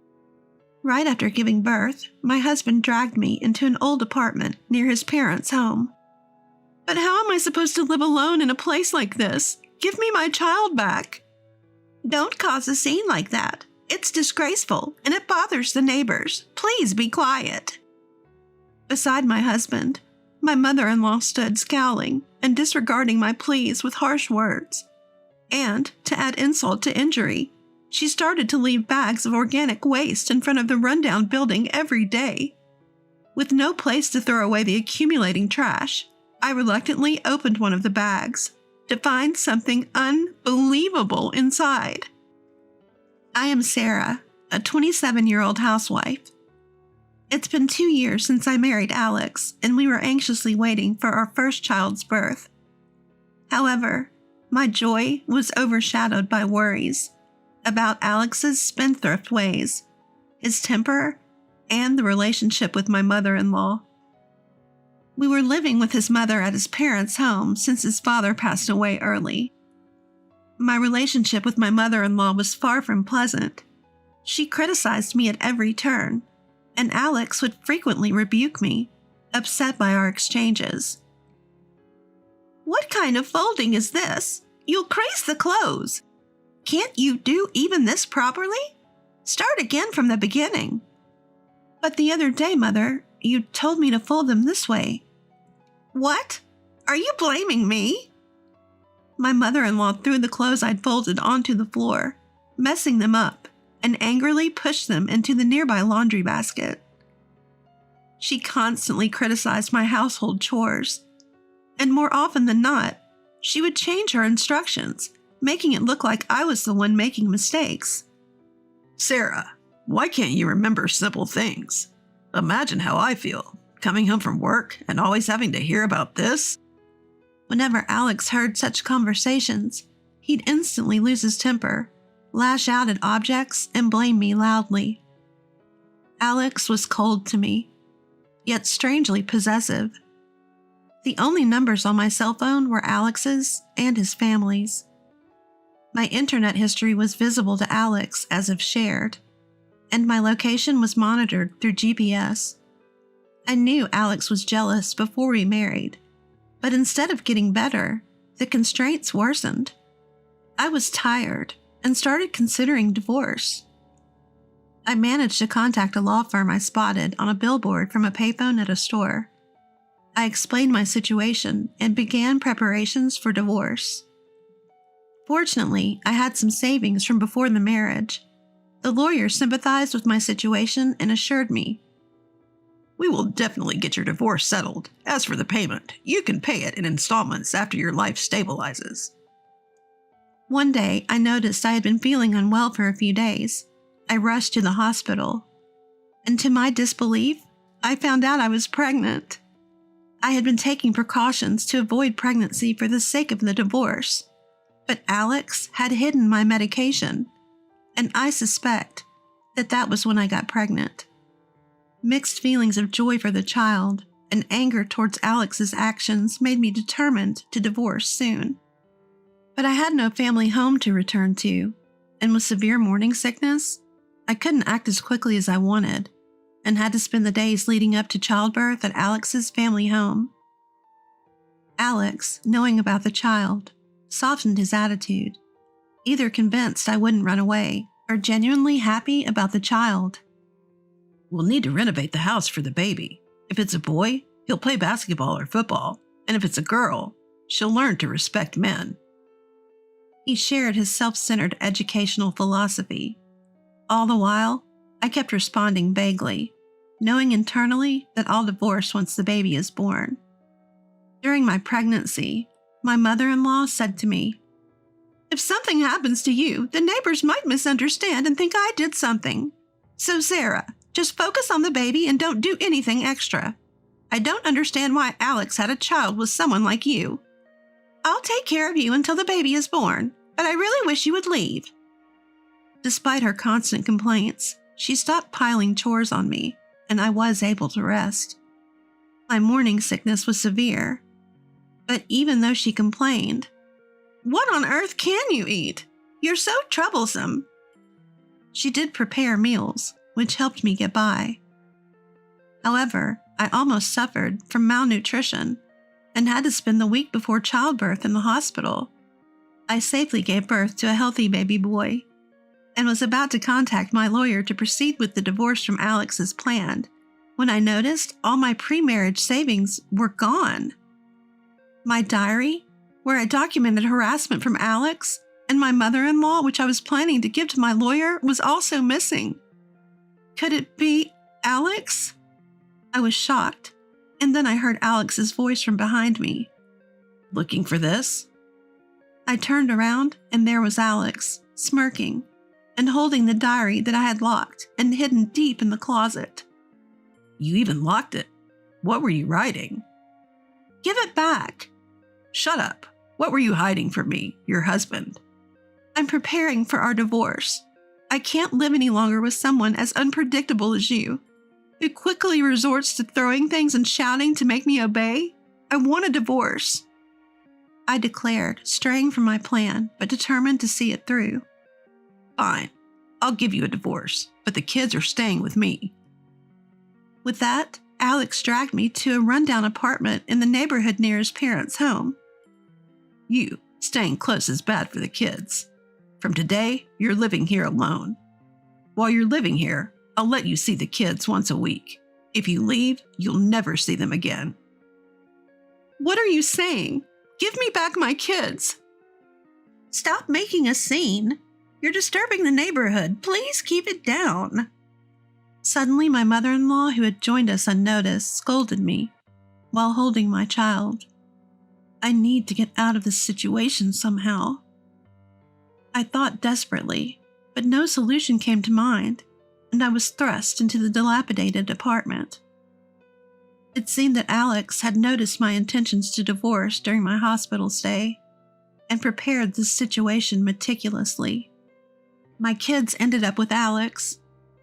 Right after giving birth, my husband dragged me into an old apartment near his parents' home. But how am I supposed to live alone in a place like this? Give me my child back. Don't cause a scene like that. It's disgraceful and it bothers the neighbors. Please be quiet. Beside my husband, my mother-in-law stood scowling and disregarding my pleas with harsh words. And, to add insult to injury, she started to leave bags of organic waste in front of the rundown building every day. With no place to throw away the accumulating trash, I reluctantly opened one of the bags to find something unbelievable inside. I am Sarah, a 27-year-old housewife. It's been 2 years since I married Alex, and we were anxiously waiting for our first child's birth. However, my joy was overshadowed by worries about Alex's spendthrift ways, his temper, and the relationship with my mother-in-law. We were living with his mother at his parents' home since his father passed away early. My relationship with my mother-in-law was far from pleasant. She criticized me at every turn, and Alex would frequently rebuke me, upset by our exchanges. "What kind of folding is this? You'll crease the clothes. Can't you do even this properly? Start again from the beginning." "But the other day, Mother, you told me to fold them this way." "What? Are you blaming me?" My mother-in-law threw the clothes I'd folded onto the floor, messing them up, and angrily pushed them into the nearby laundry basket. She constantly criticized my household chores, and more often than not, she would change her instructions, making it look like I was the one making mistakes. "Sarah, why can't you remember simple things? Imagine how I feel, coming home from work and always having to hear about this." Whenever Alex heard such conversations, he'd instantly lose his temper, lash out at objects, and blame me loudly. Alex was cold to me, yet strangely possessive. The only numbers on my cell phone were Alex's and his family's. My internet history was visible to Alex as if shared, and my location was monitored through GPS. I knew Alex was jealous before we married, but instead of getting better, the constraints worsened. I was tired and started considering divorce. I managed to contact a law firm I spotted on a billboard from a payphone at a store. I explained my situation and began preparations for divorce. Fortunately, I had some savings from before the marriage. The lawyer sympathized with my situation and assured me, We will definitely get your divorce settled. As for the payment, you can pay it in installments after your life stabilizes. One day, I noticed I had been feeling unwell for a few days. I rushed to the hospital, and to my disbelief, I found out I was pregnant. I had been taking precautions to avoid pregnancy for the sake of the divorce, but Alex had hidden my medication, and I suspect that was when I got pregnant. Mixed feelings of joy for the child and anger towards Alex's actions made me determined to divorce soon. But I had no family home to return to, and with severe morning sickness, I couldn't act as quickly as I wanted, and had to spend the days leading up to childbirth at Alex's family home. Alex, knowing about the child, softened his attitude, either convinced I wouldn't run away or genuinely happy about the child. We'll need to renovate the house for the baby. If it's a boy, he'll play basketball or football, and if it's a girl, she'll learn to respect men. He shared his self-centered educational philosophy. All the while, I kept responding vaguely, knowing internally that I'll divorce once the baby is born. During my pregnancy, my mother-in-law said to me, "If something happens to you, the neighbors might misunderstand and think I did something. So Sarah, just focus on the baby and don't do anything extra. I don't understand why Alex had a child with someone like you. I'll take care of you until the baby is born, but I really wish you would leave." Despite her constant complaints, she stopped piling chores on me, and I was able to rest. My morning sickness was severe, but even though she complained, "What on earth can you eat? You're so troublesome," she did prepare meals, which helped me get by. However, I almost suffered from malnutrition and had to spend the week before childbirth in the hospital. I safely gave birth to a healthy baby boy and was about to contact my lawyer to proceed with the divorce from Alex as planned when I noticed all my pre-marriage savings were gone. My diary, where I documented harassment from Alex, and my mother-in-law, which I was planning to give to my lawyer, was also missing. Could it be Alex? I was shocked, and then I heard Alex's voice from behind me. Looking for this? I turned around, and there was Alex, smirking, and holding the diary that I had locked and hidden deep in the closet. You even locked it. What were you writing? "Give it back." Shut up. What were you hiding from me, your husband? "I'm preparing for our divorce. I can't live any longer with someone as unpredictable as you, who quickly resorts to throwing things and shouting to make me obey. I want a divorce," I declared, straying from my plan, but determined to see it through. Fine. I'll give you a divorce, but the kids are staying with me. With that, Alex dragged me to a rundown apartment in the neighborhood near his parents' home. You, staying close is bad for the kids. From today, you're living here alone. While you're living here, I'll let you see the kids once a week. If you leave, you'll never see them again. "What are you saying? Give me back my kids." "Stop making a scene. You're disturbing the neighborhood. Please keep it down." Suddenly, my mother-in-law, who had joined us unnoticed, scolded me while holding my child. I need to get out of this situation somehow. I thought desperately, but no solution came to mind, and I was thrust into the dilapidated apartment. It seemed that Alex had noticed my intentions to divorce during my hospital stay and prepared this situation meticulously. My kids ended up with Alex,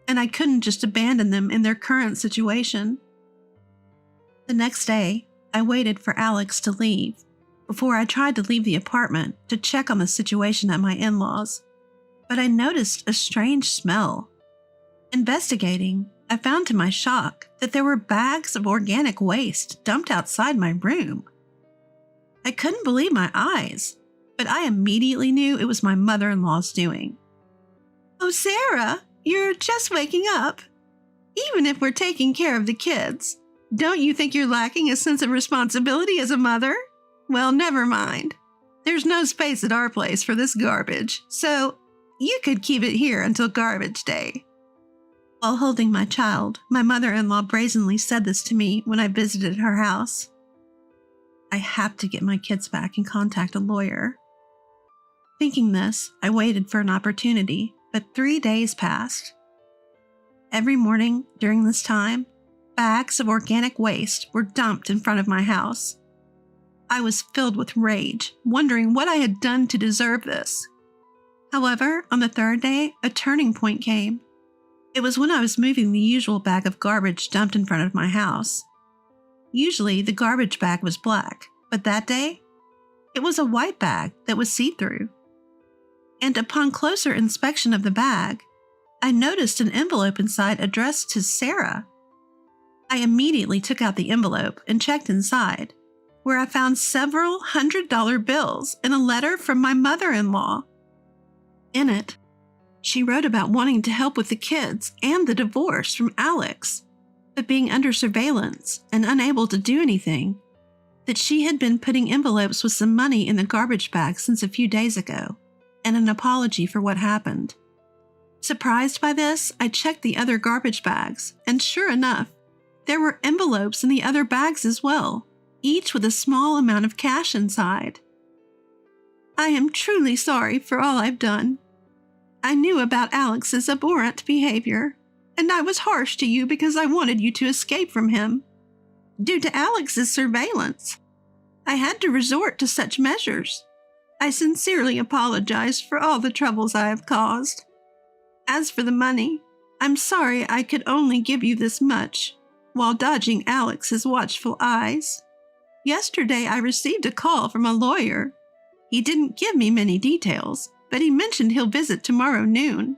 and I couldn't just abandon them in their current situation. The next day, I waited for Alex to leave before I tried to leave the apartment to check on the situation at my in-laws, but I noticed a strange smell. Investigating, I found to my shock that there were bags of organic waste dumped outside my room. I couldn't believe my eyes, but I immediately knew it was my mother-in-law's doing. "Oh, Sarah, you're just waking up. Even if we're taking care of the kids, don't you think you're lacking a sense of responsibility as a mother? Well, never mind. There's no space at our place for this garbage, so you could keep it here until garbage day. While holding my child, my mother-in-law brazenly said this to me when I visited her house. I have to get my kids back and contact a lawyer. Thinking this, I waited for an opportunity, but 3 days passed. Every morning during this time, bags of organic waste were dumped in front of my house. I was filled with rage, wondering what I had done to deserve this. However, on the 3rd day, a turning point came. It was when I was moving the usual bag of garbage dumped in front of my house. Usually, the garbage bag was black, but that day, it was a white bag that was see-through. And upon closer inspection of the bag, I noticed an envelope inside addressed to Sarah. I immediately took out the envelope and checked inside, where I found several $100 bills and a letter from my mother-in-law. In it, she wrote about wanting to help with the kids and the divorce from Alex, but being under surveillance and unable to do anything, that she had been putting envelopes with some money in the garbage bag since a few days ago, and an apology for what happened. Surprised by this, I checked the other garbage bags, and sure enough, there were envelopes in the other bags as well, each with a small amount of cash inside. I am truly sorry for all I've done. I knew about Alex's abhorrent behavior, and I was harsh to you because I wanted you to escape from him. Due to Alex's surveillance, I had to resort to such measures. I sincerely apologize for all the troubles I have caused. As for the money, I'm sorry I could only give you this much, while dodging Alex's watchful eyes. Yesterday I received a call from a lawyer. He didn't give me many details, but he mentioned he'll visit tomorrow noon.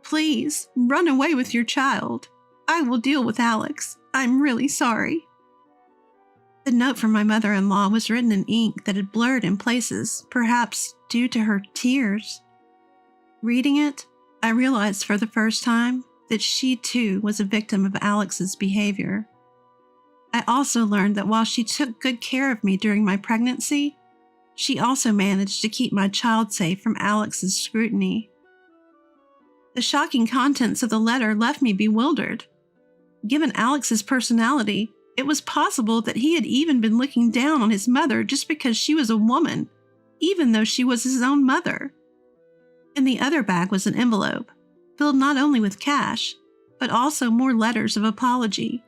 Please, run away with your child. I will deal with Alex. I'm really sorry. The note from my mother-in-law was written in ink that had blurred in places, perhaps due to her tears. Reading it, I realized for the first time that she too was a victim of Alex's behavior. I also learned that while she took good care of me during my pregnancy, she also managed to keep my child safe from Alex's scrutiny. The shocking contents of the letter left me bewildered. Given Alex's personality, it was possible that he had even been looking down on his mother just because she was a woman, even though she was his own mother. In the other bag was an envelope, filled not only with cash, but also more letters of apology,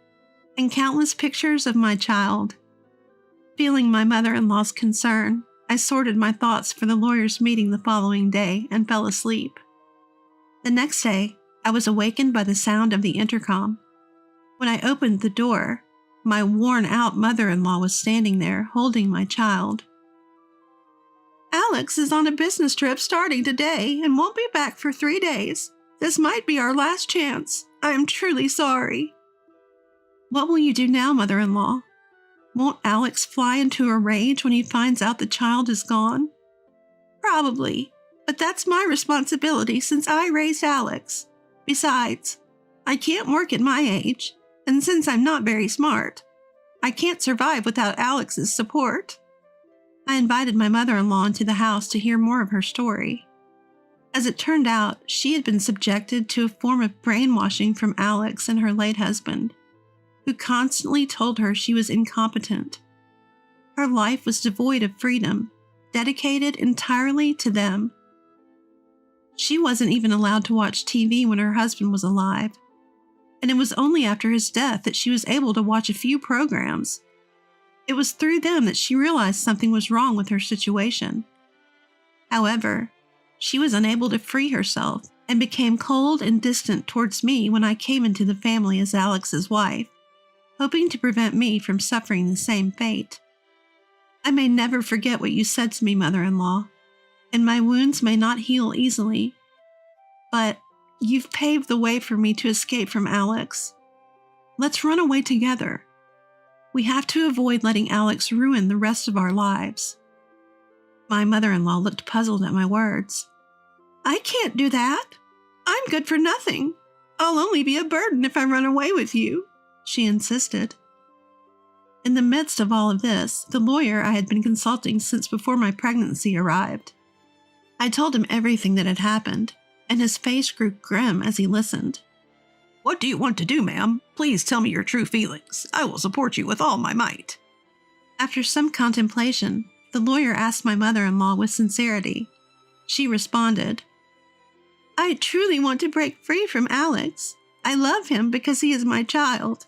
and countless pictures of my child. Feeling my mother-in-law's concern, I sorted my thoughts for the lawyer's meeting the following day and fell asleep. The next day, I was awakened by the sound of the intercom. When I opened the door, my worn-out mother-in-law was standing there holding my child. Alex is on a business trip starting today and won't be back for 3 days. This might be our last chance. I am truly sorry. What will you do now, mother-in-law? Won't Alex fly into a rage when he finds out the child is gone? Probably, but that's my responsibility since I raised Alex. Besides, I can't work at my age, and since I'm not very smart, I can't survive without Alex's support. I invited my mother-in-law into the house to hear more of her story. As it turned out, she had been subjected to a form of brainwashing from Alex and her late husband, who constantly told her she was incompetent. Her life was devoid of freedom, dedicated entirely to them. She wasn't even allowed to watch TV when her husband was alive, and it was only after his death that she was able to watch a few programs. It was through them that she realized something was wrong with her situation. However, she was unable to free herself and became cold and distant towards me when I came into the family as Alex's wife, hoping to prevent me from suffering the same fate. I may never forget what you said to me, mother-in-law, and my wounds may not heal easily, but you've paved the way for me to escape from Alex. Let's run away together. We have to avoid letting Alex ruin the rest of our lives. My mother-in-law looked puzzled at my words. I can't do that. I'm good for nothing. I'll only be a burden if I run away with you, she insisted. In the midst of all of this, the lawyer I had been consulting since before my pregnancy arrived. I told him everything that had happened, and his face grew grim as he listened. What do you want to do, ma'am? Please tell me your true feelings. I will support you with all my might. After some contemplation, the lawyer asked my mother-in-law with sincerity. She responded, I truly want to break free from Alex. I love him because he is my child.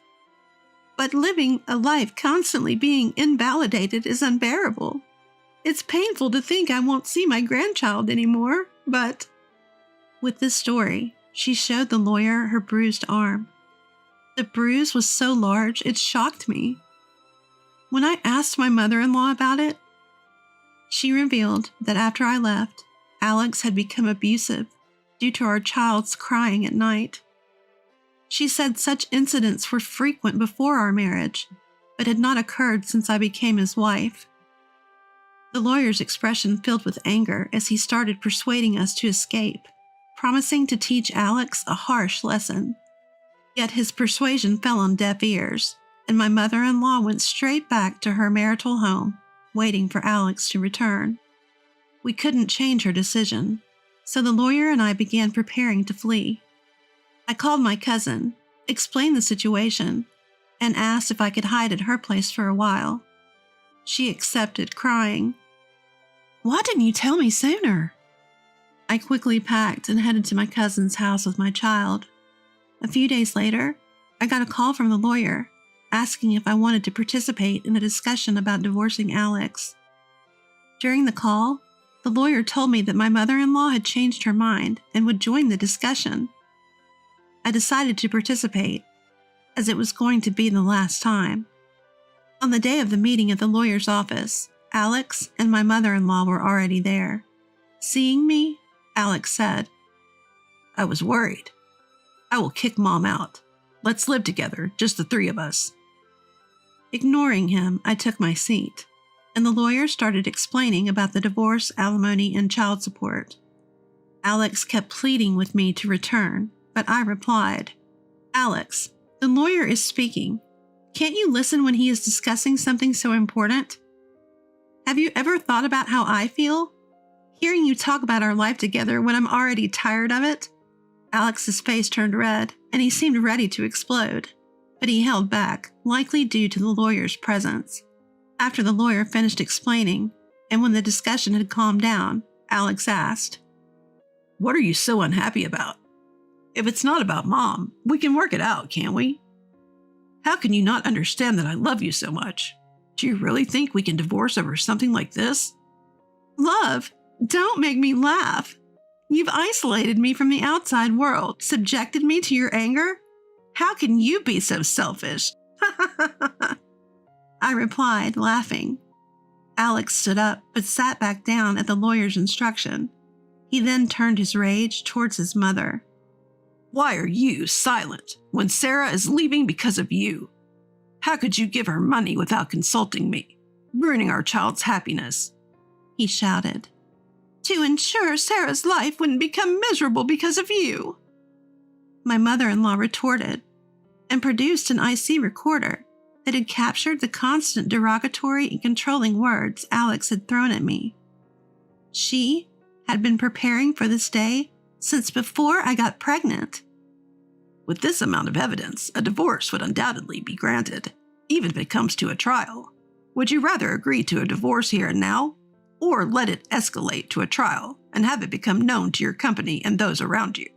But living a life constantly being invalidated is unbearable. It's painful to think I won't see my grandchild anymore, but... With this story, she showed the lawyer her bruised arm. The bruise was so large it shocked me. When I asked my mother-in-law about it, she revealed that after I left, Alex had become abusive due to our child's crying at night. She said such incidents were frequent before our marriage, but had not occurred since I became his wife. The lawyer's expression filled with anger as he started persuading us to escape, promising to teach Alex a harsh lesson. Yet his persuasion fell on deaf ears, and my mother-in-law went straight back to her marital home, waiting for Alex to return. We couldn't change her decision, so the lawyer and I began preparing to flee. I called my cousin, explained the situation, and asked if I could hide at her place for a while. She accepted, crying, Why didn't you tell me sooner? I quickly packed and headed to my cousin's house with my child. A few days later, I got a call from the lawyer, asking if I wanted to participate in a discussion about divorcing Alex. During the call, the lawyer told me that my mother-in-law had changed her mind and would join the discussion. I decided to participate, as it was going to be the last time. On the day of the meeting at the lawyer's office, Alex and my mother-in-law were already there. Seeing me, Alex said, I was worried. I will kick Mom out. Let's live together, just the three of us. Ignoring him, I took my seat, and the lawyer started explaining about the divorce, alimony, and child support. Alex kept pleading with me to return, but I replied, Alex, the lawyer is speaking. Can't you listen when he is discussing something so important? Have you ever thought about how I feel? Hearing you talk about our life together when I'm already tired of it? Alex's face turned red, and he seemed ready to explode, but he held back, likely due to the lawyer's presence. After the lawyer finished explaining, and when the discussion had calmed down, Alex asked, What are you so unhappy about? If it's not about Mom, we can work it out, can't we? How can you not understand that I love you so much? Do you really think we can divorce over something like this? Love, don't make me laugh. You've isolated me from the outside world, subjected me to your anger. How can you be so selfish? I replied, laughing. Alex stood up, but sat back down at the lawyer's instruction. He then turned his rage towards his mother. Why are you silent when Sarah is leaving because of you? How could you give her money without consulting me, ruining our child's happiness? He shouted. To ensure Sarah's life wouldn't become miserable because of you. My mother-in-law retorted and produced an IC recorder that had captured the constant derogatory and controlling words Alex had thrown at me. She had been preparing for this day since before I got pregnant. With this amount of evidence, a divorce would undoubtedly be granted, even if it comes to a trial. Would you rather agree to a divorce here and now, or let it escalate to a trial and have it become known to your company and those around you?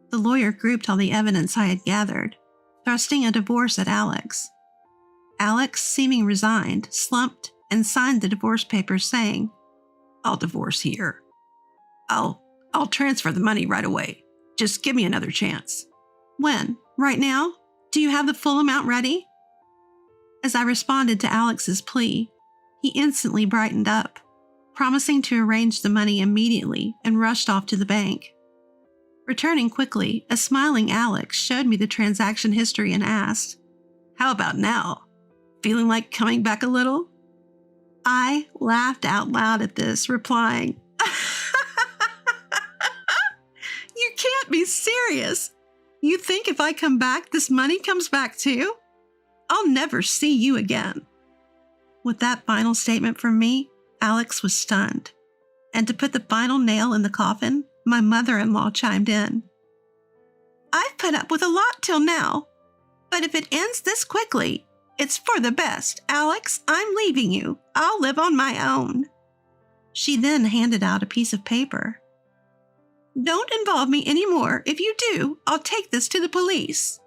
The lawyer grouped all the evidence I had gathered, thrusting a divorce at Alex. Alex, seeming resigned, slumped and signed the divorce papers, saying, I'll divorce here. I'll transfer the money right away. Just give me another chance. When? Right now? Do you have the full amount ready? As I responded to Alex's plea, he instantly brightened up, promising to arrange the money immediately, and rushed off to the bank. Returning quickly, a smiling Alex showed me the transaction history and asked, How about now? Feeling like coming back a little? I laughed out loud at this, replying, You can't be serious. You think if I come back, this money comes back too? I'll never see you again. With that final statement from me, Alex was stunned. And to put the final nail in the coffin, my mother-in-law chimed in. I've put up with a lot till now, but if it ends this quickly, it's for the best. Alex, I'm leaving you. I'll live on my own. She then handed out a piece of paper. Don't involve me anymore. If you do, I'll take this to the police.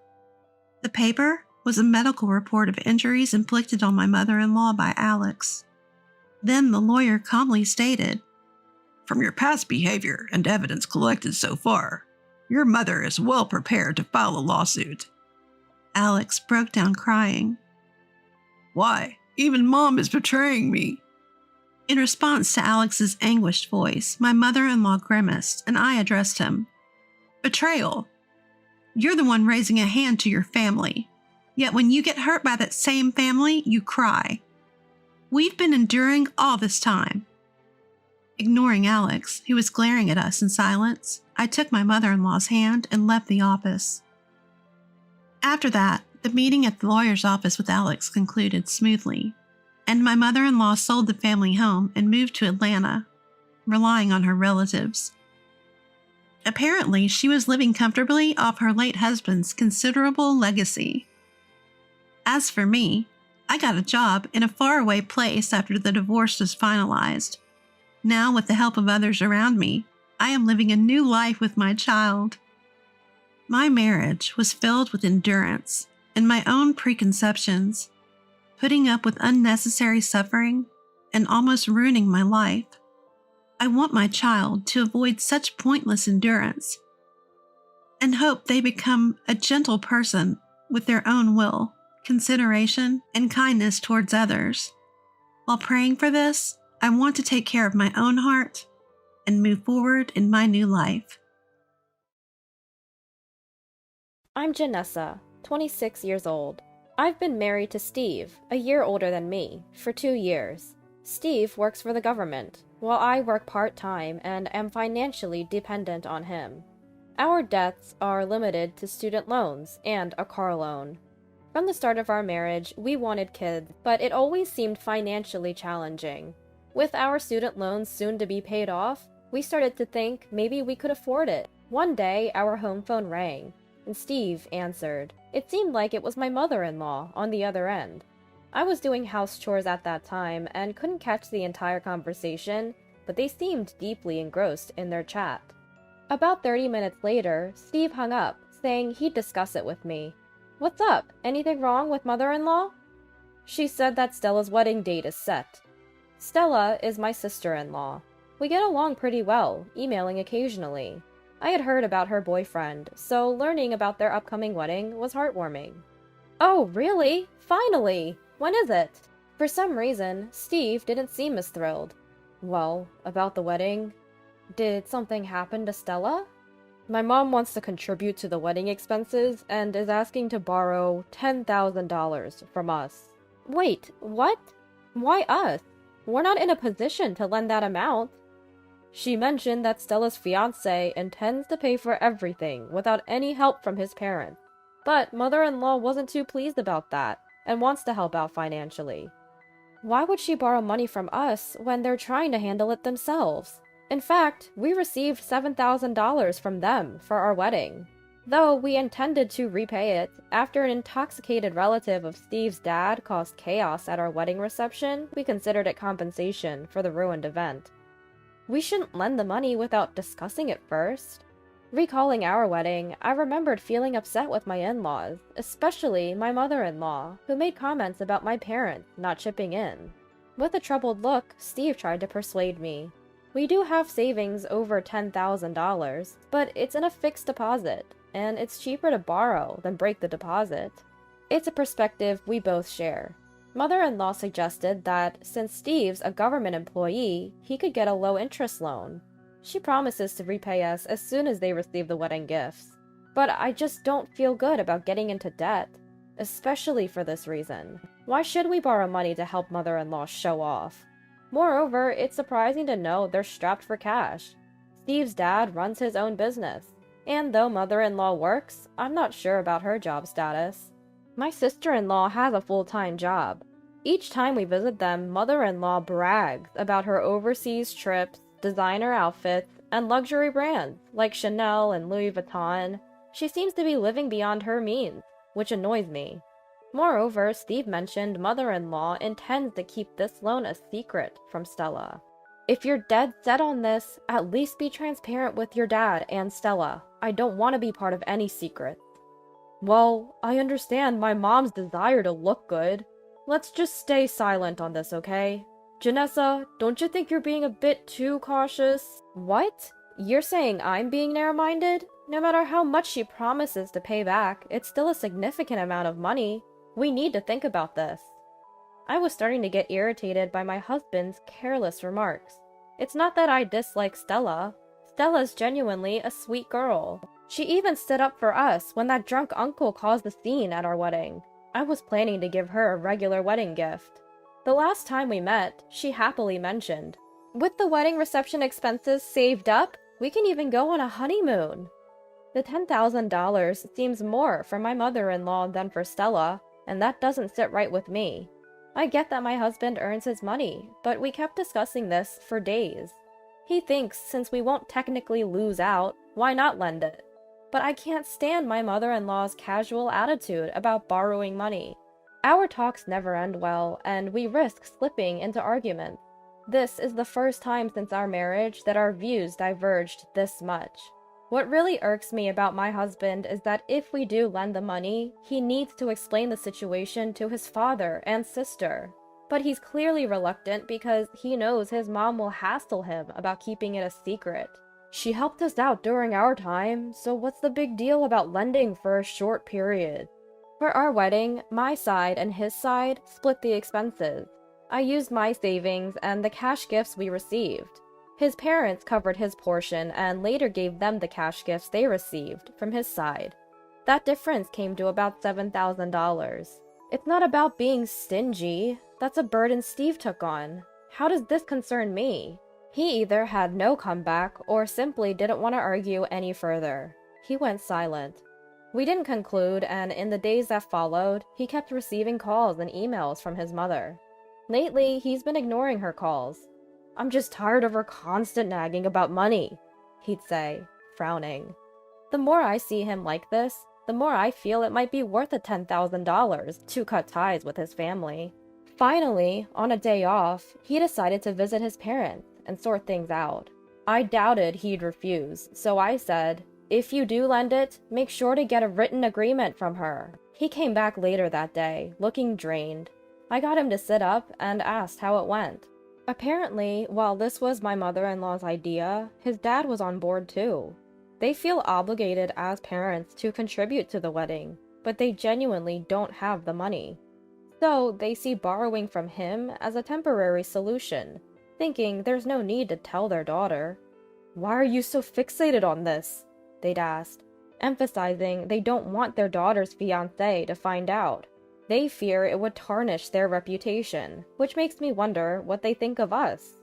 The paper was a medical report of injuries inflicted on my mother-in-law by Alex. Then the lawyer calmly stated, From your past behavior and evidence collected so far, your mother is well prepared to file a lawsuit. Alex broke down crying. Why? Even Mom is betraying me. In response to Alex's anguished voice, my mother-in-law grimaced and I addressed him. Betrayal. You're the one raising a hand to your family. Yet when you get hurt by that same family, you cry. We've been enduring all this time. Ignoring Alex, who was glaring at us in silence, I took my mother-in-law's hand and left the office. After that, the meeting at the lawyer's office with Alex concluded smoothly, and my mother-in-law sold the family home and moved to Atlanta, relying on her relatives. Apparently, she was living comfortably off her late husband's considerable legacy. As for me, I got a job in a faraway place after the divorce was finalized. Now, with the help of others around me, I am living a new life with my child. My marriage was filled with endurance and my own preconceptions, putting up with unnecessary suffering and almost ruining my life. I want my child to avoid such pointless endurance and hope they become a gentle person with their own will, consideration, and kindness towards others. While praying for this, I want to take care of my own heart and move forward in my new life. I'm Janessa, 26 years old. I've been married to Steve, a year older than me, for 2 years. Steve works for the government, while I work part-time and am financially dependent on him. Our debts are limited to student loans and a car loan. From the start of our marriage, we wanted kids, but it always seemed financially challenging. With our student loans soon to be paid off, we started to think maybe we could afford it. One day, our home phone rang, and Steve answered. It seemed like it was my mother-in-law on the other end. I was doing house chores at that time and couldn't catch the entire conversation, but they seemed deeply engrossed in their chat. About 30 minutes later, Steve hung up, saying he'd discuss it with me. What's up? Anything wrong with mother-in-law? She said that Stella's wedding date is set. Stella is my sister-in-law. We get along pretty well, emailing occasionally. I had heard about her boyfriend, so learning about their upcoming wedding was heartwarming. Oh, really? Finally! When is it? For some reason, Steve didn't seem as thrilled. Well, about the wedding? Did something happen to Stella? My mom wants to contribute to the wedding expenses and is asking to borrow $10,000 from us. Wait, what? Why us? We're not in a position to lend that amount. She mentioned that Stella's fiancé intends to pay for everything without any help from his parents. But mother-in-law wasn't too pleased about that and wants to help out financially. Why would she borrow money from us when they're trying to handle it themselves? In fact, we received $7,000 from them for our wedding. Though we intended to repay it, after an intoxicated relative of Steve's dad caused chaos at our wedding reception, we considered it compensation for the ruined event. We shouldn't lend the money without discussing it first. Recalling our wedding, I remembered feeling upset with my in-laws, especially my mother-in-law, who made comments about my parents not chipping in. With a troubled look, Steve tried to persuade me. We do have savings over $10,000, but it's in a fixed deposit, and it's cheaper to borrow than break the deposit. It's a perspective we both share. Mother-in-law suggested that since Steve's a government employee, he could get a low-interest loan. She promises to repay us as soon as they receive the wedding gifts. But I just don't feel good about getting into debt, especially for this reason. Why should we borrow money to help mother-in-law show off? Moreover, it's surprising to know they're strapped for cash. Steve's dad runs his own business. And though mother-in-law works, I'm not sure about her job status. My sister-in-law has a full-time job. Each time we visit them, mother-in-law brags about her overseas trips, designer outfits, and luxury brands like Chanel and Louis Vuitton. She seems to be living beyond her means, which annoys me. Moreover, Steve mentioned mother-in-law intends to keep this loan a secret from Stella. If you're dead set on this, at least be transparent with your dad and Stella. I don't want to be part of any secrets. Well, I understand my mom's desire to look good. Let's just stay silent on this, okay? Janessa, don't you think you're being a bit too cautious? What? You're saying I'm being narrow-minded? No matter how much she promises to pay back, it's still a significant amount of money. We need to think about this. I was starting to get irritated by my husband's careless remarks. It's not that I dislike Stella. Stella's genuinely a sweet girl. She even stood up for us when that drunk uncle caused the scene at our wedding. I was planning to give her a regular wedding gift. The last time we met, she happily mentioned, "With the wedding reception expenses saved up, we can even go on a honeymoon." The $10,000 seems more for my mother-in-law than for Stella, and that doesn't sit right with me. I get that my husband earns his money, but we kept discussing this for days. He thinks since we won't technically lose out, why not lend it? But I can't stand my mother-in-law's casual attitude about borrowing money. Our talks never end well, and we risk slipping into arguments. This is the first time since our marriage that our views diverged this much. What really irks me about my husband is that if we do lend the money, he needs to explain the situation to his father and sister. But he's clearly reluctant because he knows his mom will hassle him about keeping it a secret. She helped us out during our time, so what's the big deal about lending for a short period? For our wedding, my side and his side split the expenses. I used my savings and the cash gifts we received. His parents covered his portion and later gave them the cash gifts they received from his side. That difference came to about $7,000. It's not about being stingy. That's a burden Steve took on. How does this concern me? He either had no comeback or simply didn't want to argue any further. He went silent. We didn't conclude, and in the days that followed, he kept receiving calls and emails from his mother. Lately, he's been ignoring her calls. "I'm just tired of her constant nagging about money," he'd say, frowning. The more I see him like this, the more I feel it might be worth the $10,000 to cut ties with his family. Finally, on a day off, he decided to visit his parents and sort things out. I doubted he'd refuse, so I said, "If you do lend it, make sure to get a written agreement from her." He came back later that day, looking drained. I got him to sit up and asked how it went. Apparently, while this was my mother-in-law's idea, his dad was on board too. They feel obligated as parents to contribute to the wedding, but they genuinely don't have the money. So they see borrowing from him as a temporary solution, thinking there's no need to tell their daughter. "Why are you so fixated on this?" they'd asked, emphasizing they don't want their daughter's fiancé to find out. They fear it would tarnish their reputation, which makes me wonder what they think of us.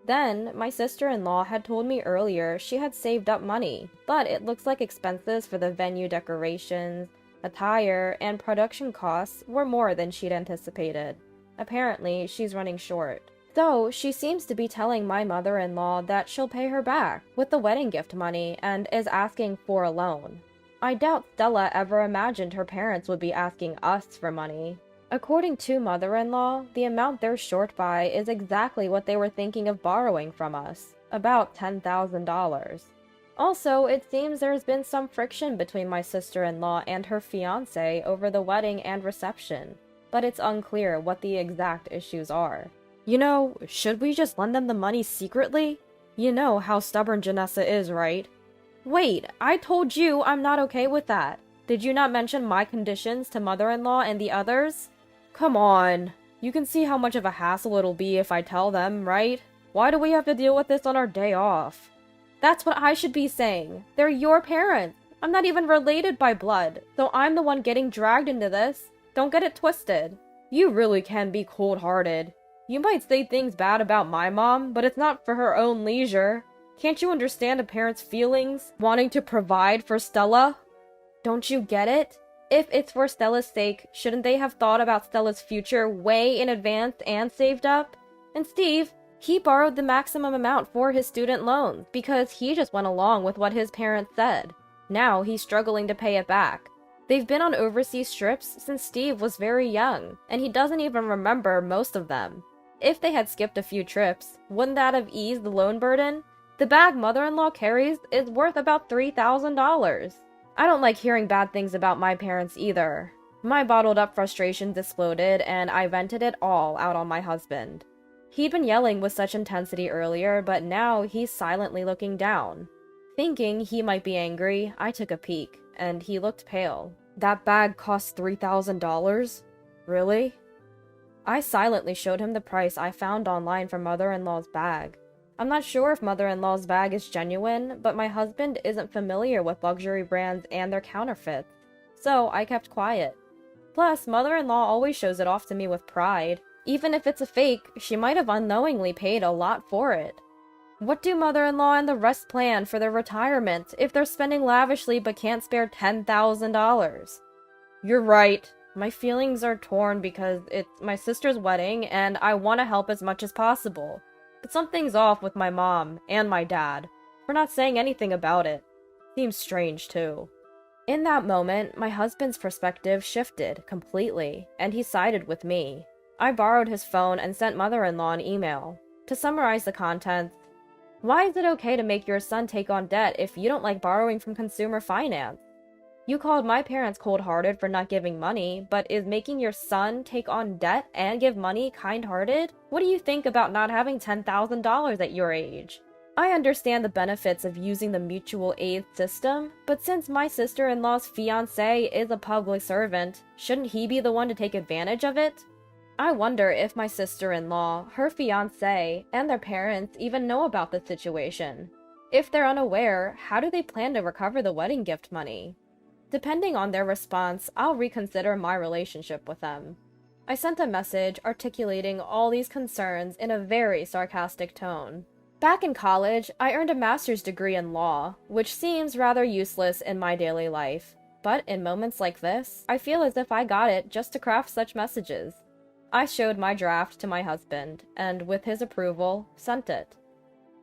Then, my sister-in-law had told me earlier she had saved up money, but it looks like expenses for the venue decorations, attire, and production costs were more than she'd anticipated. Apparently, she's running short. So, she seems to be telling my mother-in-law that she'll pay her back with the wedding gift money and is asking for a loan. I doubt Stella ever imagined her parents would be asking us for money. According to mother-in-law, the amount they're short by is exactly what they were thinking of borrowing from us, about $10,000. Also, it seems there's been some friction between my sister-in-law and her fiancé over the wedding and reception, but it's unclear what the exact issues are. You know, should we just lend them the money secretly? You know how stubborn Janessa is, right? Wait, I told you I'm not okay with that. Did you not mention my conditions to mother-in-law and the others? Come on. You can see how much of a hassle it'll be if I tell them, right? Why do we have to deal with this on our day off? That's what I should be saying. They're your parents. I'm not even related by blood, so I'm the one getting dragged into this. Don't get it twisted. You really can be cold-hearted. You might say things bad about my mom, but it's not for her own leisure. Can't you understand a parent's feelings, wanting to provide for Stella? Don't you get it? If it's for Stella's sake, shouldn't they have thought about Stella's future way in advance and saved up? And Steve, he borrowed the maximum amount for his student loans because he just went along with what his parents said. Now he's struggling to pay it back. They've been on overseas trips since Steve was very young, and he doesn't even remember most of them. If they had skipped a few trips, wouldn't that have eased the loan burden? The bag mother-in-law carries is worth about $3,000. I don't like hearing bad things about my parents either. My bottled-up frustrations exploded, and I vented it all out on my husband. He'd been yelling with such intensity earlier, but now he's silently looking down. Thinking he might be angry, I took a peek, and he looked pale. That bag cost $3,000? Really? I silently showed him the price I found online for mother-in-law's bag. I'm not sure if mother-in-law's bag is genuine, but my husband isn't familiar with luxury brands and their counterfeits, so I kept quiet. Plus, mother-in-law always shows it off to me with pride. Even if it's a fake, she might have unknowingly paid a lot for it. What do mother-in-law and the rest plan for their retirement if they're spending lavishly but can't spare $10,000? You're right. My feelings are torn because it's my sister's wedding and I want to help as much as possible. But something's off with my mom and my dad. We're not saying anything about it. Seems strange too. In that moment, my husband's perspective shifted completely, and he sided with me. I borrowed his phone and sent mother-in-law an email. To summarize the contents, why is it okay to make your son take on debt if you don't like borrowing from consumer finance? You called my parents cold-hearted for not giving money, but is making your son take on debt and give money kind-hearted? What do you think about not having $10,000 at your age? I understand the benefits of using the mutual aid system, but since my sister-in-law's fiancé is a public servant, shouldn't he be the one to take advantage of it? I wonder if my sister-in-law, her fiancé, and their parents even know about the situation. If they're unaware, how do they plan to recover the wedding gift money? Depending on their response, I'll reconsider my relationship with them. I sent a message articulating all these concerns in a very sarcastic tone. Back in college, I earned a master's degree in law, which seems rather useless in my daily life. But in moments like this, I feel as if I got it just to craft such messages. I showed my draft to my husband, and with his approval, sent it.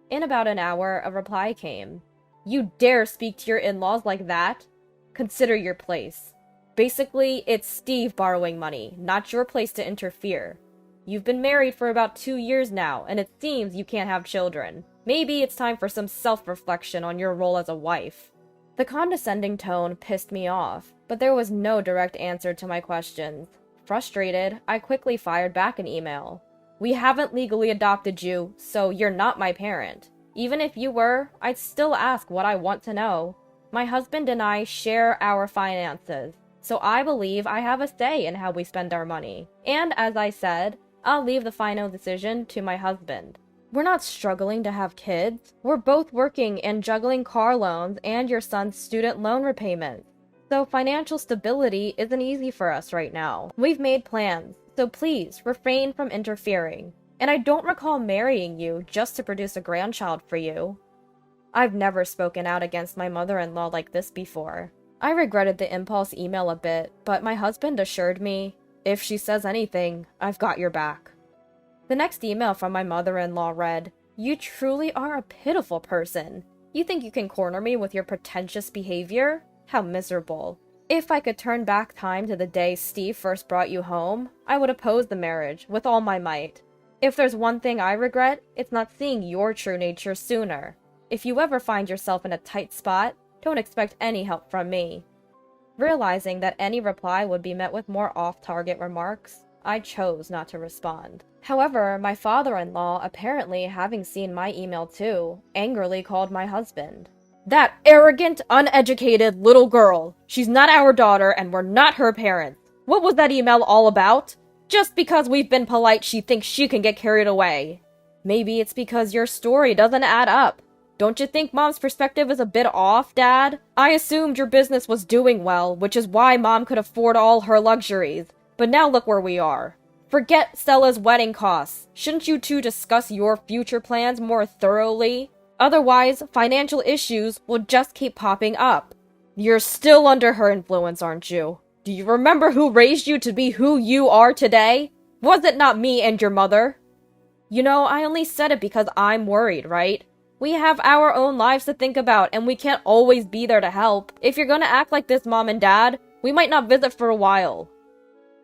In about an hour, a reply came. You dare speak to your in-laws like that? Consider your place. Basically, it's Steve borrowing money, not your place to interfere. You've been married for about 2 years now, and it seems you can't have children. Maybe it's time for some self-reflection on your role as a wife. The condescending tone pissed me off, but there was no direct answer to my questions. Frustrated, I quickly fired back an email. We haven't legally adopted you, so you're not my parent. Even if you were, I'd still ask what I want to know. My husband and I share our finances, so I believe I have a say in how we spend our money. And as I said, I'll leave the final decision to my husband. We're not struggling to have kids. We're both working and juggling car loans and your son's student loan repayments. So financial stability isn't easy for us right now. We've made plans, so please refrain from interfering. And I don't recall marrying you just to produce a grandchild for you. I've never spoken out against my mother-in-law like this before. I regretted the impulse email a bit, but my husband assured me, if she says anything, I've got your back. The next email from my mother-in-law read, You truly are a pitiful person. You think you can corner me with your pretentious behavior? How miserable. If I could turn back time to the day Steve first brought you home, I would oppose the marriage with all my might. If there's one thing I regret, it's not seeing your true nature sooner. If you ever find yourself in a tight spot, don't expect any help from me. Realizing that any reply would be met with more off-target remarks, I chose not to respond. However, my father-in-law, apparently having seen my email too, angrily called my husband. That arrogant, uneducated little girl! She's not our daughter and we're not her parents. What was that email all about? Just because we've been polite, she thinks she can get carried away. Maybe it's because your story doesn't add up. Don't you think Mom's perspective is a bit off, Dad? I assumed your business was doing well, which is why Mom could afford all her luxuries. But now look where we are. Forget Stella's wedding costs. Shouldn't you two discuss your future plans more thoroughly? Otherwise, financial issues will just keep popping up. You're still under her influence, aren't you? Do you remember who raised you to be who you are today? Was it not me and your mother? You know, I only said it because I'm worried, right? We have our own lives to think about, and we can't always be there to help. If you're gonna act like this, Mom and Dad, we might not visit for a while.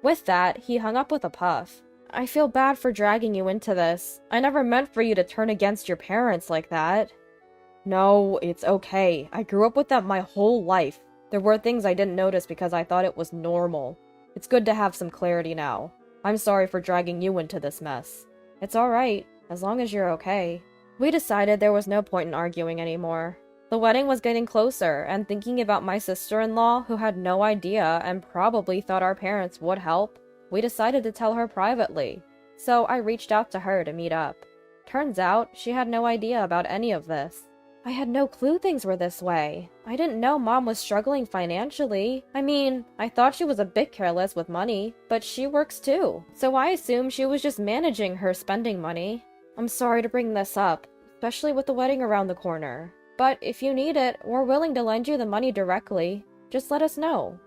With that, he hung up with a puff. I feel bad for dragging you into this. I never meant for you to turn against your parents like that. No, it's okay. I grew up with them my whole life. There were things I didn't notice because I thought it was normal. It's good to have some clarity now. I'm sorry for dragging you into this mess. It's alright, as long as you're okay. We decided there was no point in arguing anymore. The wedding was getting closer, and thinking about my sister-in-law, who had no idea and probably thought our parents would help, we decided to tell her privately. So I reached out to her to meet up. Turns out, she had no idea about any of this. I had no clue things were this way. I didn't know Mom was struggling financially. I mean, I thought she was a bit careless with money, but she works too. So I assumed she was just managing her spending money. I'm sorry to bring this up, especially with the wedding around the corner. But if you need it, we're willing to lend you the money directly. Just let us know.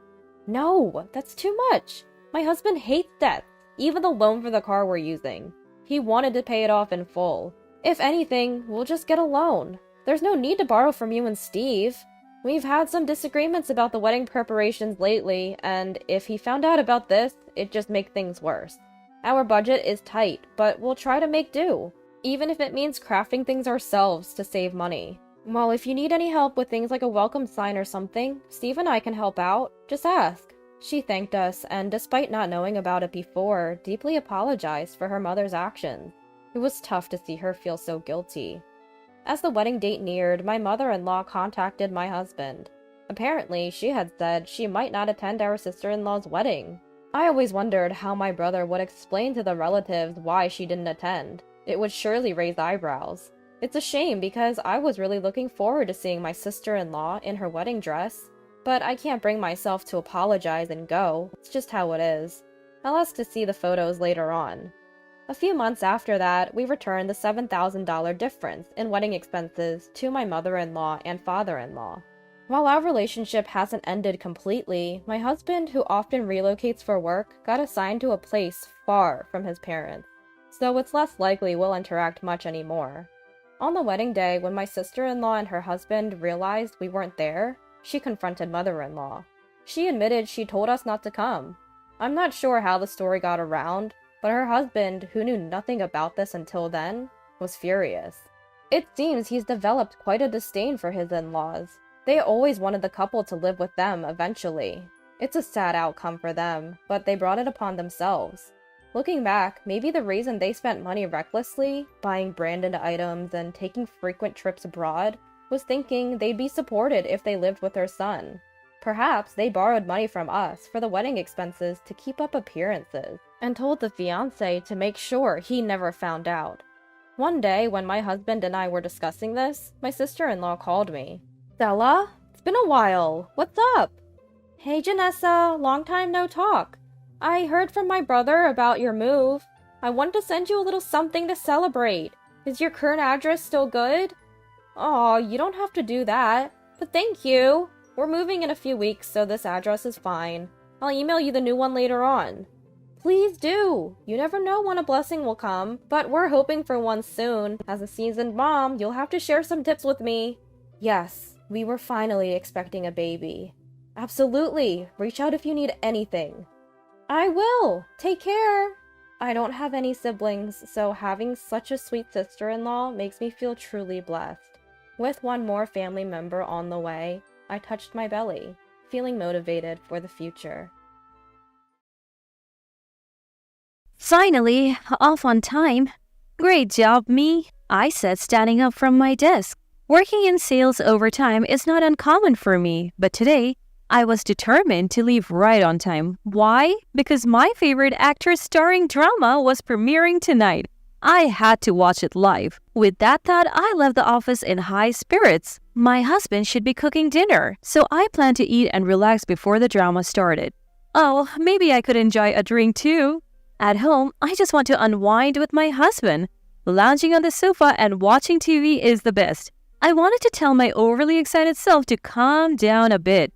No, that's too much. My husband hates debt, even the loan for the car we're using. He wanted to pay it off in full. If anything, we'll just get a loan. There's no need to borrow from you and Steve. We've had some disagreements about the wedding preparations lately, and if he found out about this, it'd just make things worse. Our budget is tight, but we'll try to make do, even if it means crafting things ourselves to save money. Well, if you need any help with things like a welcome sign or something, Steve and I can help out. Just ask. She thanked us, and despite not knowing about it before, deeply apologized for her mother's actions. It was tough to see her feel so guilty. As the wedding date neared, my mother-in-law contacted my husband. Apparently, she had said she might not attend our sister-in-law's wedding. I always wondered how my brother would explain to the relatives why she didn't attend. It would surely raise eyebrows. It's a shame because I was really looking forward to seeing my sister-in-law in her wedding dress. But I can't bring myself to apologize and go. It's just how it is. I'll ask to see the photos later on. A few months after that, we returned the $7,000 difference in wedding expenses to my mother-in-law and father-in-law. While our relationship hasn't ended completely, my husband, who often relocates for work, got assigned to a place far from his parents, so it's less likely we'll interact much anymore. On the wedding day, when my sister-in-law and her husband realized we weren't there, she confronted mother-in-law. She admitted she told us not to come. I'm not sure how the story got around, but her husband, who knew nothing about this until then, was furious. It seems he's developed quite a disdain for his in-laws. They always wanted the couple to live with them eventually. It's a sad outcome for them, but they brought it upon themselves. Looking back, maybe the reason they spent money recklessly, buying branded items and taking frequent trips abroad, was thinking they'd be supported if they lived with their son. Perhaps they borrowed money from us for the wedding expenses to keep up appearances, and told the fiancé to make sure he never found out. One day, when my husband and I were discussing this, my sister-in-law called me. Stella? It's been a while. What's up? Hey, Janessa. Long time no talk. I heard from my brother about your move. I wanted to send you a little something to celebrate. Is your current address still good? Aw, you don't have to do that. But thank you. We're moving in a few weeks, so this address is fine. I'll email you the new one later on. Please do. You never know when a blessing will come, but we're hoping for one soon. As a seasoned mom, you'll have to share some tips with me. Yes, we were finally expecting a baby. Absolutely. Reach out if you need anything. I will. Take care. I don't have any siblings, so having such a sweet sister-in-law makes me feel truly blessed. With one more family member on the way, I touched my belly, feeling motivated for the future. Finally, off on time. Great job, me. I said, standing up from my desk. Working in sales overtime is not uncommon for me, but today, I was determined to leave right on time. Why? Because my favorite actor's starring drama was premiering tonight. I had to watch it live. With that thought, I left the office in high spirits. My husband should be cooking dinner, so I planned to eat and relax before the drama started. Oh, maybe I could enjoy a drink too. At home, I just want to unwind with my husband. Lounging on the sofa and watching TV is the best. I wanted to tell my overly excited self to calm down a bit.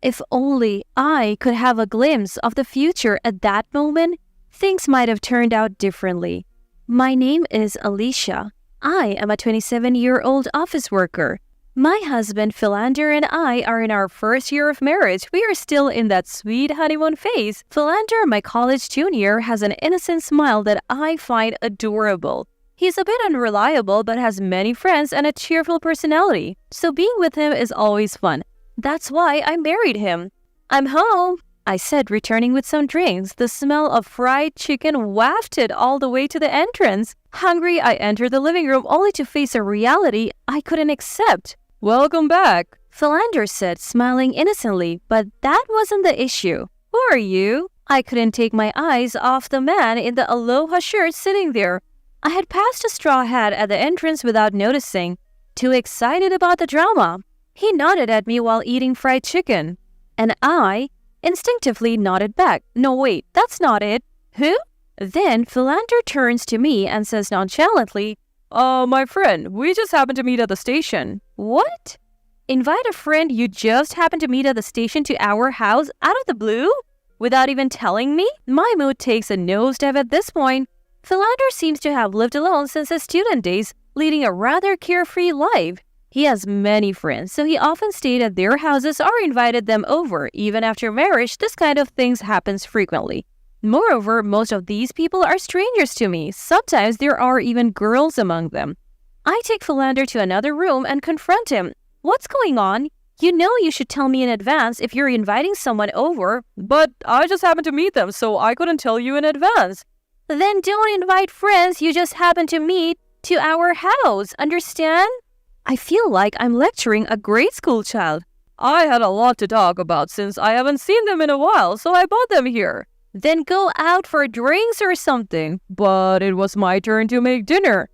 If only I could have a glimpse of the future at that moment, things might have turned out differently. My name is Alicia. I am a 27-year-old office worker. My husband Philander and I are in our first year of marriage. We are still in that sweet honeymoon phase. Philander, my college junior, has an innocent smile that I find adorable. He's a bit unreliable but has many friends and a cheerful personality, so being with him is always fun. That's why I married him. I'm home, I said, returning with some drinks. The smell of fried chicken wafted all the way to the entrance. Hungry, I entered the living room only to face a reality I couldn't accept. Welcome back, Philander said, smiling innocently, but that wasn't the issue. Who are you? I couldn't take my eyes off the man in the aloha shirt sitting there. I had passed a straw hat at the entrance without noticing, too excited about the drama. He nodded at me while eating fried chicken, and I instinctively nodded back. No, wait, that's not it. Who? Then Philander turns to me and says nonchalantly, my friend, we just happened to meet at the station. What? Invite a friend you just happened to meet at the station to our house out of the blue? Without even telling me? My mood takes a nosedive at this point. Philander seems to have lived alone since his student days, leading a rather carefree life. He has many friends, so he often stayed at their houses or invited them over. Even after marriage, this kind of things happens frequently. Moreover, most of these people are strangers to me. Sometimes there are even girls among them. I take Philander to another room and confront him. What's going on? You know you should tell me in advance if you're inviting someone over. But I just happened to meet them, so I couldn't tell you in advance. Then don't invite friends you just happen to meet to our house, understand? I feel like I'm lecturing a grade school child. I had a lot to talk about since I haven't seen them in a while, so I brought them here. Then go out for drinks or something. But it was my turn to make dinner.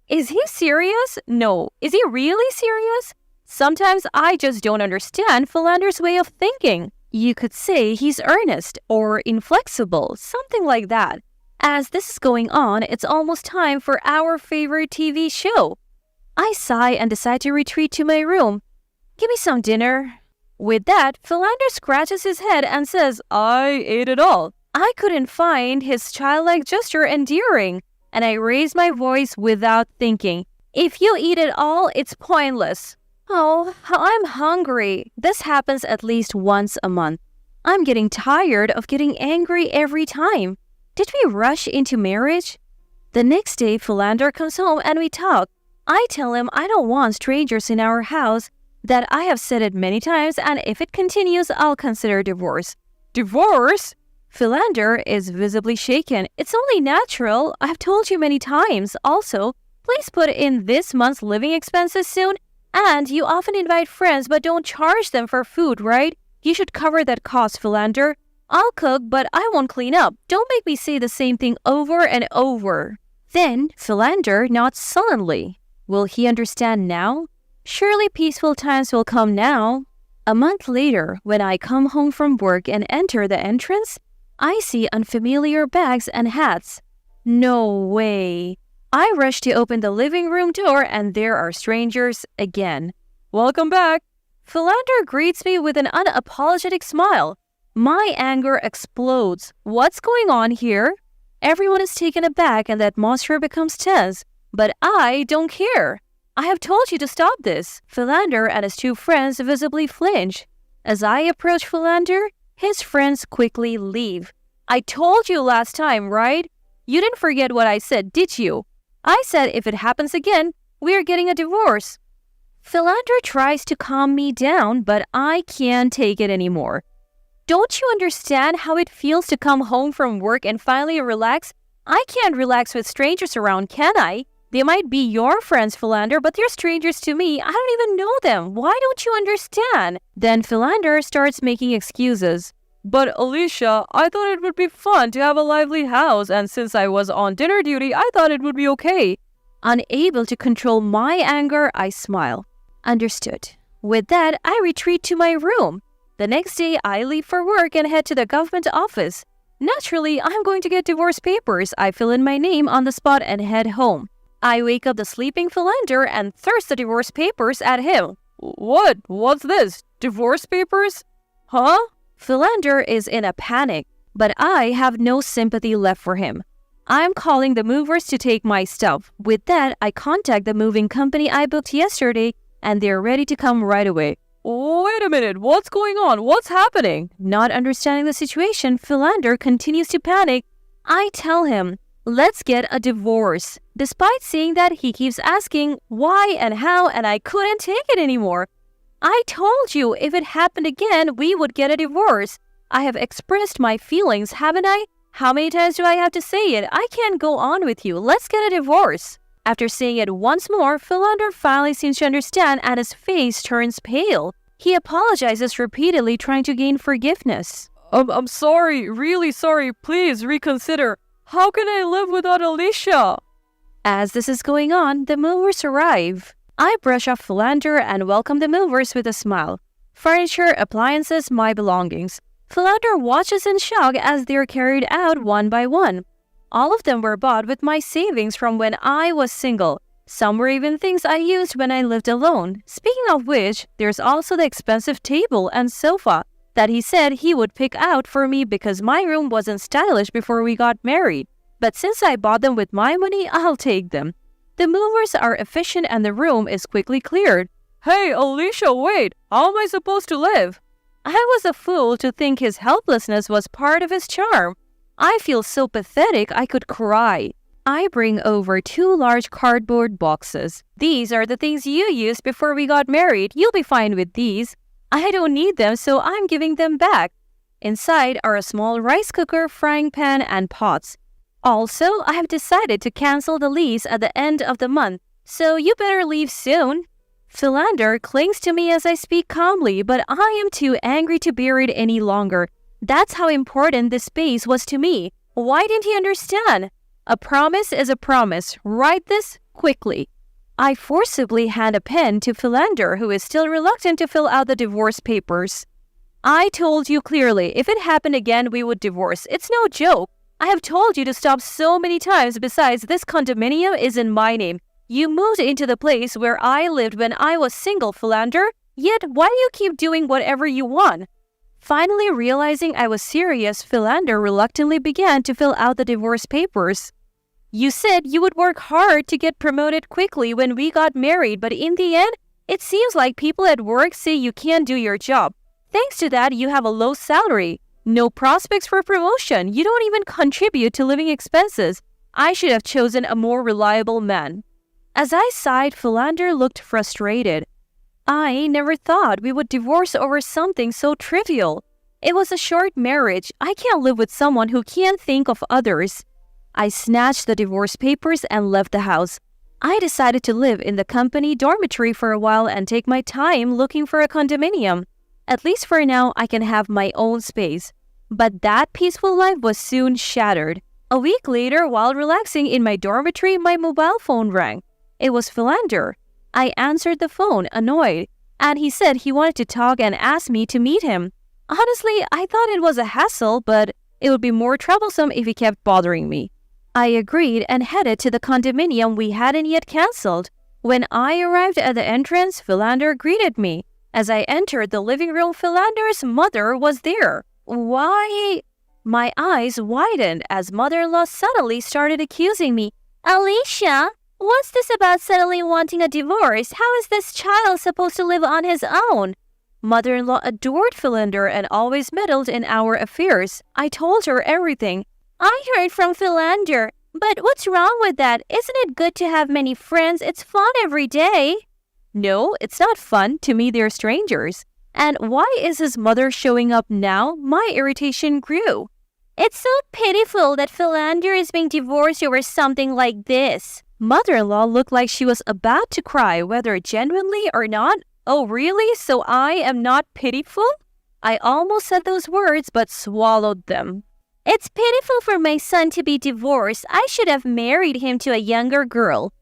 Is he serious? No. Is he really serious? Sometimes I just don't understand Philander's way of thinking. You could say he's earnest or inflexible, something like that. As this is going on, it's almost time for our favorite TV show. I sigh and decide to retreat to my room. Give me some dinner. With that, Philander scratches his head and says, I ate it all. I couldn't find his childlike gesture endearing, and I raised my voice without thinking. If you eat it all, it's pointless. Oh, I'm hungry. This happens at least once a month. I'm getting tired of getting angry every time. Did we rush into marriage? The next day, Philander comes home and we talk. I tell him I don't want strangers in our house, that I have said it many times, and if it continues, I'll consider divorce. Divorce? Philander is visibly shaken. It's only natural. I've told you many times. Also, please put in this month's living expenses soon. And you often invite friends but don't charge them for food, right? You should cover that cost, Philander. I'll cook, but I won't clean up. Don't make me say the same thing over and over. Then Philander nods sullenly. Will he understand now? Surely peaceful times will come now. A month later, when I come home from work and enter the entrance, I see unfamiliar bags and hats. No way. I rush to open the living room door and there are strangers again. Welcome back. Philander greets me with an unapologetic smile. My anger explodes. What's going on here? Everyone is taken aback and the atmosphere becomes tense. But I don't care. I have told you to stop this. Philander and his two friends visibly flinch. As I approach Philander, his friends quickly leave. I told you last time, right? You didn't forget what I said, did you? I said if it happens again, we are getting a divorce. Philander tries to calm me down, but I can't take it anymore. Don't you understand how it feels to come home from work and finally relax? I can't relax with strangers around, can I? They might be your friends, Philander, but they're strangers to me. I don't even know them. Why don't you understand? Then Philander starts making excuses. But Alicia, I thought it would be fun to have a lively house, and since I was on dinner duty, I thought it would be okay. Unable to control my anger, I smile. Understood. With that, I retreat to my room. The next day, I leave for work and head to the government office. Naturally, I'm going to get divorce papers. I fill in my name on the spot and head home. I wake up the sleeping Philander and thrust the divorce papers at him. What? What's this? Divorce papers? Huh? Philander is in a panic, but I have no sympathy left for him. I'm calling the movers to take my stuff. With that, I contact the moving company I booked yesterday, and they're ready to come right away. Wait a minute, what's going on? What's happening? Not understanding the situation, Philander continues to panic. I tell him, let's get a divorce. Despite saying that, he keeps asking why and how, and I couldn't take it anymore. I told you if it happened again, we would get a divorce. I have expressed my feelings, haven't I? How many times do I have to say it? I can't go on with you. Let's get a divorce. After saying it once more, Philander finally seems to understand and his face turns pale. He apologizes repeatedly, trying to gain forgiveness. I'm sorry, really sorry. Please reconsider. How can I live without Alicia? As this is going on, the movers arrive. I brush off Philander and welcome the movers with a smile. Furniture, appliances, my belongings. Philander watches in shock as they're carried out one by one. All of them were bought with my savings from when I was single. Some were even things I used when I lived alone. Speaking of which, there's also the expensive table and sofa that he said he would pick out for me because my room wasn't stylish before we got married. But since I bought them with my money, I'll take them. The movers are efficient and the room is quickly cleared. Hey, Alicia, wait! How am I supposed to live? I was a fool to think his helplessness was part of his charm. I feel so pathetic I could cry. I bring over 2 large cardboard boxes. These are the things you used before we got married. You'll be fine with these. I don't need them, so I'm giving them back. Inside are a small rice cooker, frying pan, and pots. Also, I have decided to cancel the lease at the end of the month, so you better leave soon. Philander clings to me as I speak calmly, but I am too angry to bear it any longer. That's how important this space was to me. Why didn't he understand? A promise is a promise. Write this quickly. I forcibly hand a pen to Philander, who is still reluctant to fill out the divorce papers. I told you clearly, if it happened again, we would divorce. It's no joke. I have told you to stop so many times. Besides, this condominium is in my name. You moved into the place where I lived when I was single, Philander. Yet, why do you keep doing whatever you want? Finally realizing I was serious, Philander reluctantly began to fill out the divorce papers. You said you would work hard to get promoted quickly when we got married, but in the end, it seems like people at work say you can't do your job. Thanks to that, you have a low salary. No prospects for promotion. You don't even contribute to living expenses. I should have chosen a more reliable man. As I sighed, Philander looked frustrated. I never thought we would divorce over something so trivial. It was a short marriage. I can't live with someone who can't think of others. I snatched the divorce papers and left the house. I decided to live in the company dormitory for a while and take my time looking for a condominium. At least for now, I can have my own space. But that peaceful life was soon shattered. A week later, while relaxing in my dormitory, my mobile phone rang. It was Philander. I answered the phone, annoyed, and he said he wanted to talk and asked me to meet him. Honestly, I thought it was a hassle, but it would be more troublesome if he kept bothering me. I agreed and headed to the condominium we hadn't yet canceled. When I arrived at the entrance, Philander greeted me. As I entered the living room, Philander's mother was there. Why? My eyes widened as mother-in-law suddenly started accusing me. Alicia, what's this about suddenly wanting a divorce? How is this child supposed to live on his own? Mother-in-law adored Philander and always meddled in our affairs. I told her everything. I heard from Philander. But what's wrong with that? Isn't it good to have many friends? It's fun every day. No, it's not fun. To me, they're strangers. And why is his mother showing up now? My irritation grew. It's so pitiful that Philander is being divorced over something like this. Mother-in-law looked like she was about to cry, whether genuinely or not. Oh, really? So I am not pitiful? I almost said those words, but swallowed them. It's pitiful for my son to be divorced. I should have married him to a younger girl.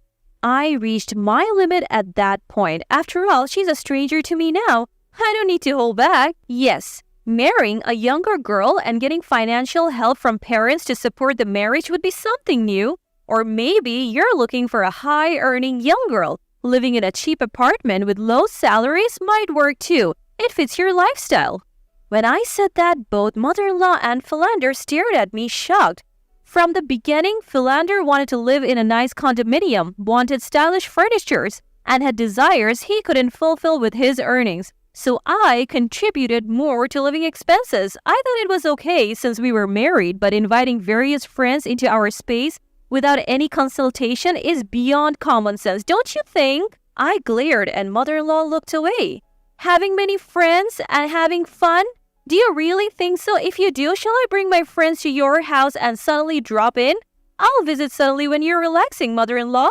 I reached my limit at that point. After all, she's a stranger to me now. I don't need to hold back. Yes, marrying a younger girl and getting financial help from parents to support the marriage would be something new. Or maybe you're looking for a high-earning young girl. Living in a cheap apartment with low salaries might work too. It fits your lifestyle. When I said that, both mother-in-law and Philander stared at me shocked. From the beginning, Philander wanted to live in a nice condominium, wanted stylish furnitures, and had desires he couldn't fulfill with his earnings. So I contributed more to living expenses. I thought it was okay since we were married, but inviting various friends into our space without any consultation is beyond common sense, don't you think? I glared and mother-in-law looked away. Having many friends and having fun? Do you really think so? If you do, shall I bring my friends to your house and suddenly drop in? I'll visit suddenly when you're relaxing, mother-in-law.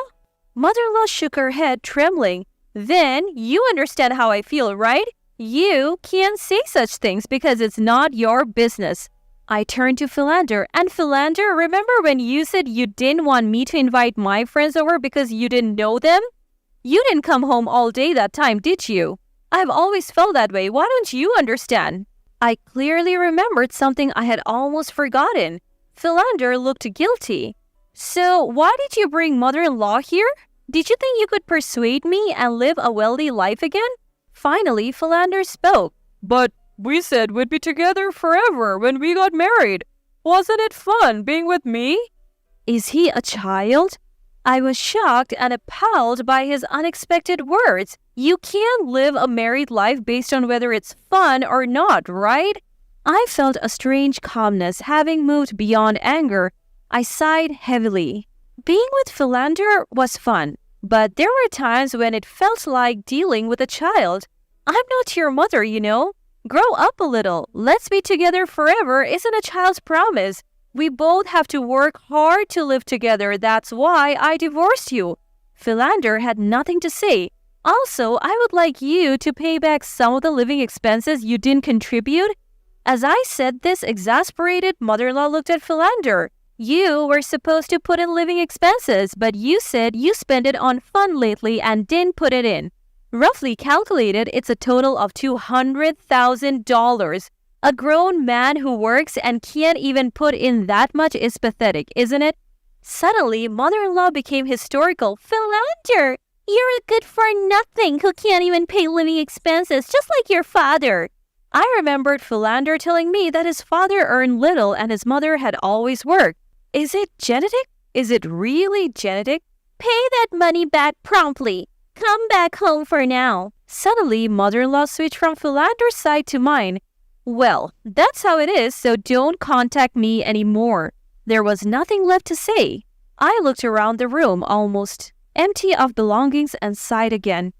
Mother-in-law shook her head, trembling. Then you understand how I feel, right? You can't say such things because it's not your business. I turned to Philander. And Philander, remember when you said you didn't want me to invite my friends over because you didn't know them? You didn't come home all day that time, did you? I've always felt that way. Why don't you understand? I clearly remembered something I had almost forgotten. Philander looked guilty. So why did you bring mother-in-law here? Did you think you could persuade me and live a wealthy life again? Finally, Philander spoke. But we said we'd be together forever when we got married. Wasn't it fun being with me? Is he a child? I was shocked and appalled by his unexpected words. You can't live a married life based on whether it's fun or not, right? I felt a strange calmness, having moved beyond anger. I sighed heavily. Being with Philander was fun, but there were times when it felt like dealing with a child. I'm not your mother, you know. Grow up a little. Let's be together forever isn't a child's promise. We both have to work hard to live together. That's why I divorced you. Philander had nothing to say. Also, I would like you to pay back some of the living expenses you didn't contribute. As I said this, exasperated mother-in-law looked at Philander. You were supposed to put in living expenses, but you said you spent it on fun lately and didn't put it in. Roughly calculated, it's a total of $200,000. A grown man who works and can't even put in that much is pathetic, isn't it? Suddenly, mother-in-law became hysterical. Philander, you're a good-for-nothing who can't even pay living expenses, just like your father. I remembered Philander telling me that his father earned little and his mother had always worked. Is it genetic? Is it really genetic? Pay that money back promptly. Come back home for now. Suddenly, mother-in-law switched from Philander's side to mine. Well, that's how it is, so don't contact me anymore. There was nothing left to say. I looked around the room, almost empty of belongings, and sighed again.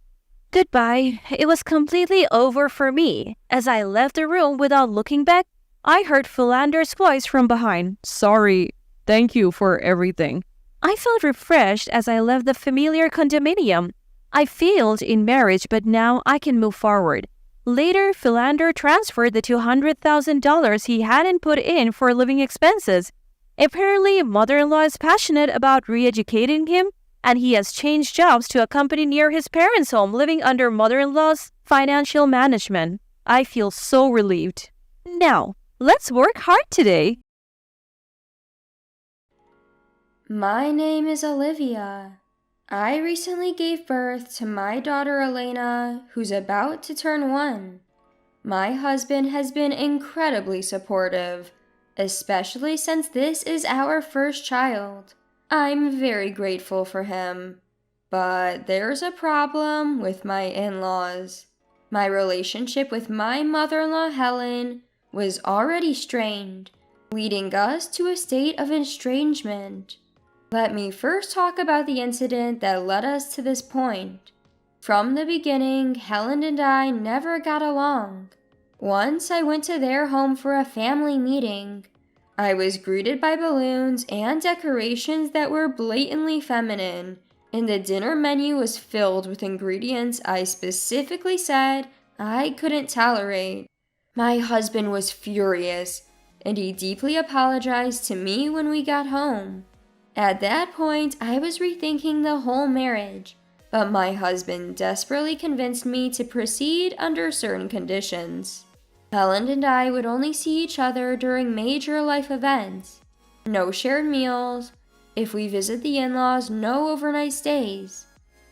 Goodbye. It was completely over for me. As I left the room without looking back, I heard Philander's voice from behind. Sorry. Thank you for everything. I felt refreshed as I left the familiar condominium. I failed in marriage, but now I can move forward. Later, Philander transferred the $200,000 he hadn't put in for living expenses. Apparently, mother-in-law is passionate about re-educating him, and he has changed jobs to a company near his parents' home, living under mother-in-law's financial management. I feel so relieved. Now, let's work hard today. My name is Olivia. I recently gave birth to my daughter Elena, who's about to turn 1. My husband has been incredibly supportive, especially since this is our first child. I'm very grateful for him. But there's a problem with my in-laws. My relationship with my mother-in-law Helen was already strained, leading us to a state of estrangement. Let me first talk about the incident that led us to this point. From the beginning, Helen and I never got along. Once I went to their home for a family meeting. I was greeted by balloons and decorations that were blatantly feminine, and the dinner menu was filled with ingredients I specifically said I couldn't tolerate. My husband was furious, and he deeply apologized to me when we got home. At that point, I was rethinking the whole marriage, but my husband desperately convinced me to proceed under certain conditions. Helen and I would only see each other during major life events. No shared meals, If we visit the in-laws, no overnight stays.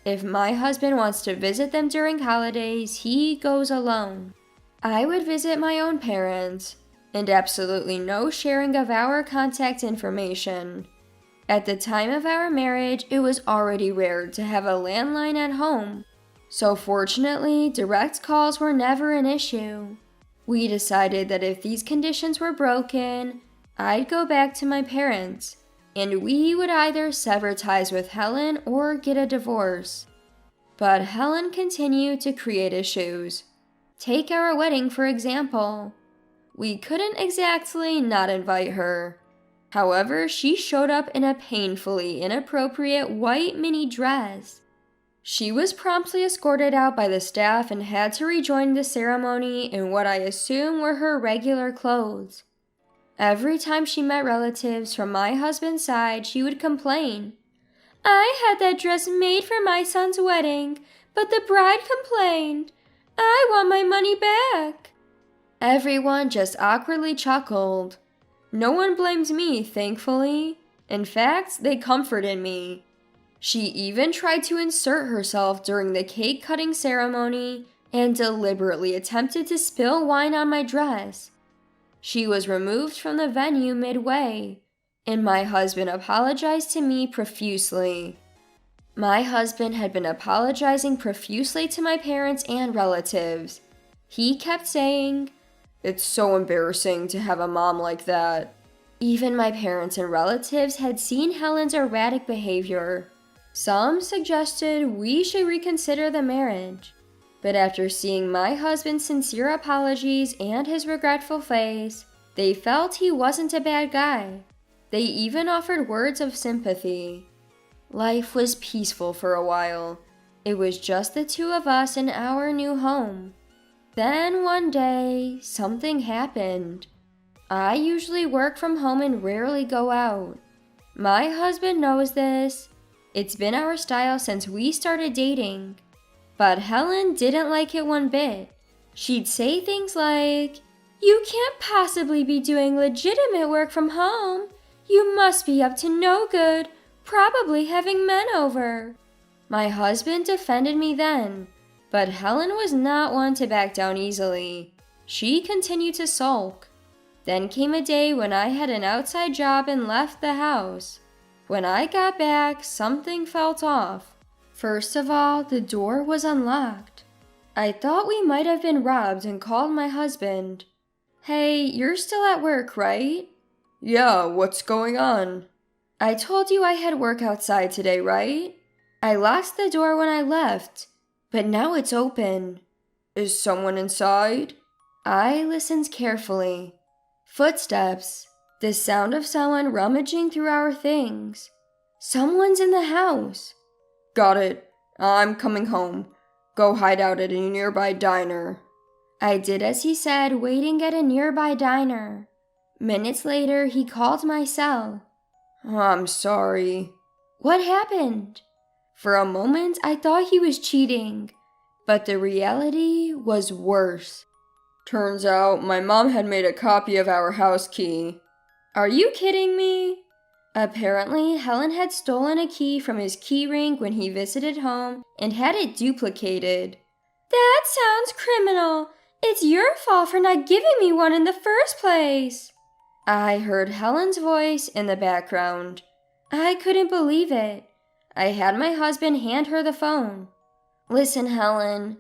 If my husband wants to visit them during holidays, he goes alone. I would visit my own parents, and absolutely no sharing of our contact information. At the time of our marriage, it was already rare to have a landline at home, so fortunately, direct calls were never an issue. We decided that if these conditions were broken, I'd go back to my parents, and we would either sever ties with Helen or get a divorce. But Helen continued to create issues. Take our wedding, for example. We couldn't exactly not invite her. However, she showed up in a painfully inappropriate white mini dress. She was promptly escorted out by the staff and had to rejoin the ceremony in what I assume were her regular clothes. Every time she met relatives from my husband's side, she would complain. I had that dress made for my son's wedding, but the bride complained. I want my money back. Everyone just awkwardly chuckled. No one blamed me, thankfully. In fact, they comforted me. She even tried to insert herself during the cake-cutting ceremony and deliberately attempted to spill wine on my dress. She was removed from the venue midway, and my husband apologized to me profusely. My husband had been apologizing profusely to my parents and relatives. He kept saying, "It's so embarrassing to have a mom like that." Even my parents and relatives had seen Helen's erratic behavior. Some suggested we should reconsider the marriage. But after seeing my husband's sincere apologies and his regretful face, they felt he wasn't a bad guy. They even offered words of sympathy. Life was peaceful for a while. It was just the two of us in our new home. Then one day, something happened. I usually work from home and rarely go out. My husband knows this. It's been our style since we started dating. But Helen didn't like it one bit. She'd say things like, "You can't possibly be doing legitimate work from home. You must be up to no good, probably having men over." My husband defended me then, but Helen was not one to back down easily. She continued to sulk. Then came a day when I had an outside job and left the house. When I got back, something felt off. First of all, the door was unlocked. I thought we might have been robbed and called my husband. "Hey, you're still at work, right?" "Yeah, what's going on?" "I told you I had work outside today, right? I locked the door when I left, but now it's open." "Is someone inside?" I listened carefully. Footsteps. The sound of someone rummaging through our things. Someone's in the house. "Got it. I'm coming home. Go hide out at a nearby diner." I did as he said, waiting at a nearby diner. Minutes later, he called my cell. "I'm sorry." "What happened?" For a moment, I thought he was cheating, but the reality was worse. "Turns out my mom had made a copy of our house key." "Are you kidding me?" Apparently, Helen had stolen a key from his key ring when he visited home and had it duplicated. "That sounds criminal. It's your fault for not giving me one in the first place." I heard Helen's voice in the background. I couldn't believe it. I had my husband hand her the phone. "Listen, Helen.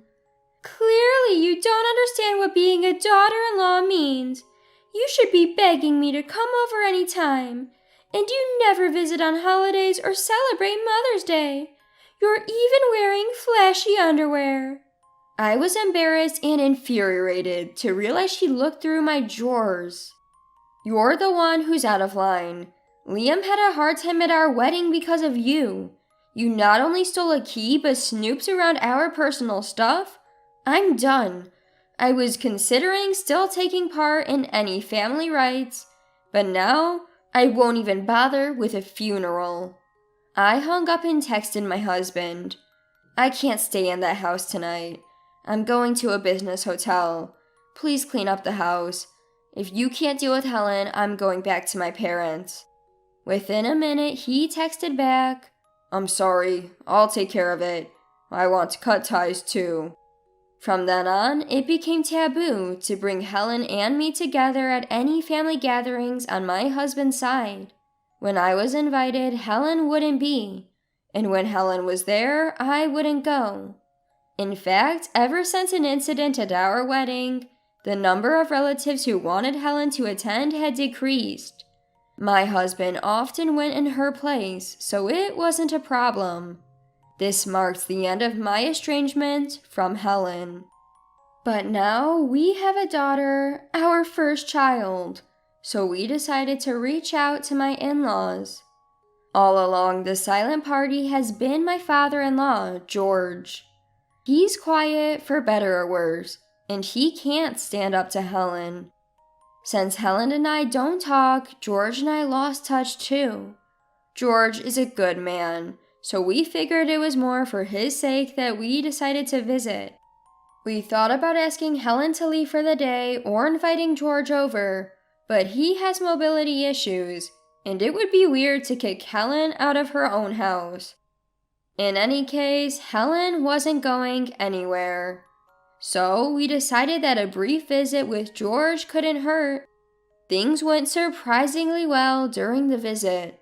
Clearly you don't understand what being a daughter-in-law means. You should be begging me to come over any time. And you never visit on holidays or celebrate Mother's Day. You're even wearing flashy underwear." I was embarrassed and infuriated to realize she looked through my drawers. "You're the one who's out of line. Liam had a hard time at our wedding because of you. You not only stole a key but snooped around our personal stuff. I'm done. I was considering still taking part in any family rites, but now I won't even bother with a funeral." I hung up and texted my husband. "I can't stay in that house tonight. I'm going to a business hotel. Please clean up the house. If you can't deal with Helen, I'm going back to my parents." Within a minute, he texted back, "I'm sorry, I'll take care of it. I want to cut ties too." From then on, it became taboo to bring Helen and me together at any family gatherings on my husband's side. When I was invited, Helen wouldn't be, and when Helen was there, I wouldn't go. In fact, ever since an incident at our wedding, the number of relatives who wanted Helen to attend had decreased. My husband often went in her place, so it wasn't a problem. This marked the end of my estrangement from Helen. But now we have a daughter, our first child, so we decided to reach out to my in-laws. All along, the silent party has been my father-in-law, George. He's quiet, for better or worse, and he can't stand up to Helen. Since Helen and I don't talk, George and I lost touch too. George is a good man, so we figured it was more for his sake that we decided to visit. We thought about asking Helen to leave for the day or inviting George over, but he has mobility issues, and it would be weird to kick Helen out of her own house. In any case, Helen wasn't going anywhere. So we decided that a brief visit with George couldn't hurt. Things went surprisingly well during the visit.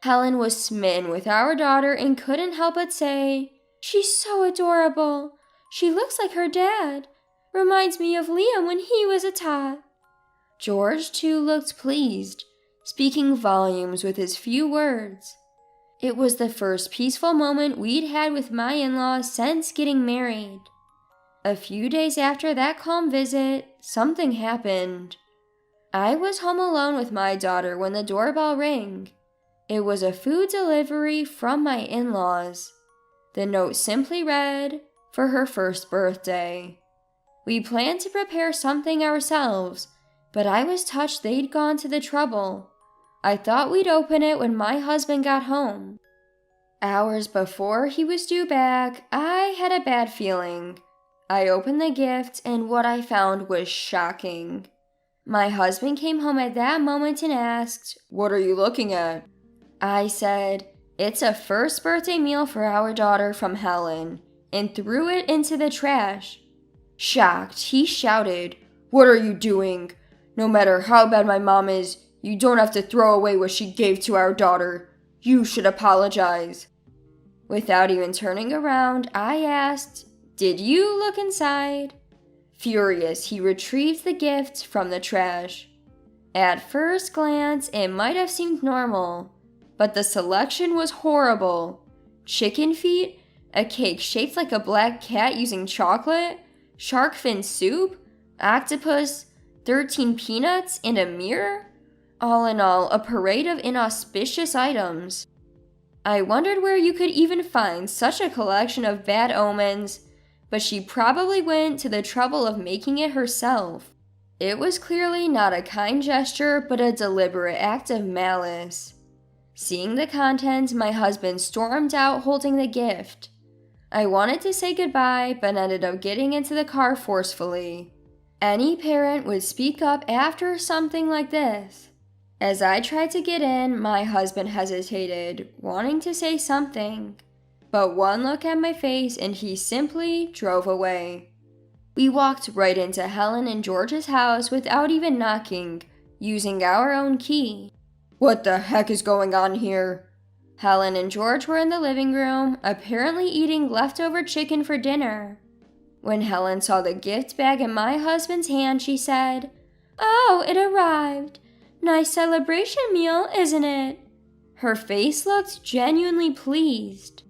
Helen was smitten with our daughter and couldn't help but say, "She's so adorable. She looks like her dad. Reminds me of Liam when he was a tot." George too looked pleased, speaking volumes with his few words. It was the first peaceful moment we'd had with my in-laws since getting married. A few days after that calm visit, something happened. I was home alone with my daughter when the doorbell rang. It was a food delivery from my in-laws. The note simply read, "For her first birthday." We planned to prepare something ourselves, but I was touched they'd gone to the trouble. I thought we'd open it when my husband got home. Hours before he was due back, I had a bad feeling. I opened the gift, and what I found was shocking. My husband came home at that moment and asked, "What are you looking at?" I said, "It's a first birthday meal for our daughter from Helen," and threw it into the trash. Shocked, he shouted, "What are you doing? No matter how bad my mom is, you don't have to throw away what she gave to our daughter. You should apologize." Without even turning around, I asked, "Did you look inside?" Furious, he retrieved the gift from the trash. At first glance, it might have seemed normal, but the selection was horrible. Chicken feet, a cake shaped like a black cat using chocolate, shark fin soup, octopus, 13 peanuts, and a mirror? All in all, a parade of inauspicious items. I wondered where you could even find such a collection of bad omens, but she probably went to the trouble of making it herself. It was clearly not a kind gesture, but a deliberate act of malice. Seeing the contents, my husband stormed out holding the gift. I wanted to say goodbye, but ended up getting into the car forcefully. Any parent would speak up after something like this. As I tried to get in, my husband hesitated, wanting to say something. But one look at my face and he simply drove away. We walked right into Helen and George's house without even knocking, using our own key. "What the heck is going on here?" Helen and George were in the living room, apparently eating leftover chicken for dinner. When Helen saw the gift bag in my husband's hand, she said, "Oh, it arrived. Nice celebration meal, isn't it?" Her face looked genuinely pleased.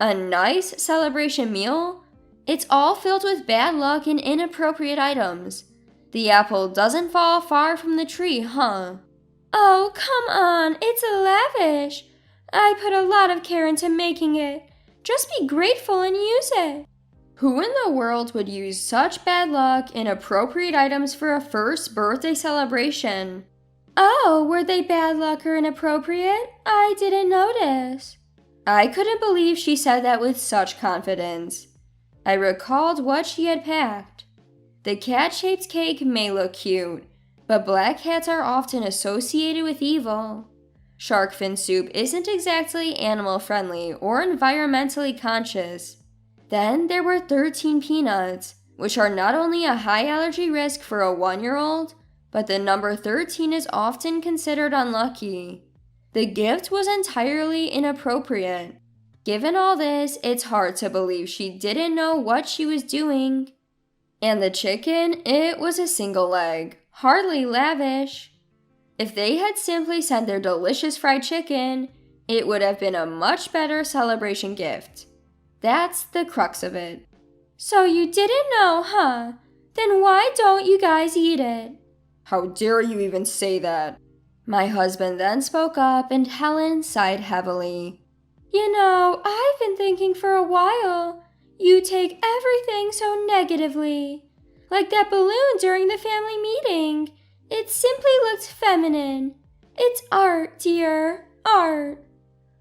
A nice celebration meal? It's all filled with bad luck and inappropriate items. The apple doesn't fall far from the tree, huh? "Oh, come on, it's lavish. I put a lot of care into making it. Just be grateful and use it." Who in the world would use such bad luck, inappropriate items for a first birthday celebration? "Oh, were they bad luck or inappropriate? I didn't notice." I couldn't believe she said that with such confidence. I recalled what she had packed. The cat-shaped cake may look cute, but black cats are often associated with evil. Shark fin soup isn't exactly animal friendly or environmentally conscious. Then there were 13 peanuts, which are not only a high allergy risk for a 1-year-old, but the number 13 is often considered unlucky. The gift was entirely inappropriate. Given all this, it's hard to believe she didn't know what she was doing. And the chicken, it was a single leg, hardly lavish. If they had simply sent their delicious fried chicken, it would have been a much better celebration gift. That's the crux of it. So you didn't know, huh? Then why don't you guys eat it? How dare you even say that? My husband then spoke up and Helen sighed heavily. You know, I've been thinking for a while. You take everything so negatively. Like that balloon during the family meeting. It simply looked feminine. It's art, dear, art.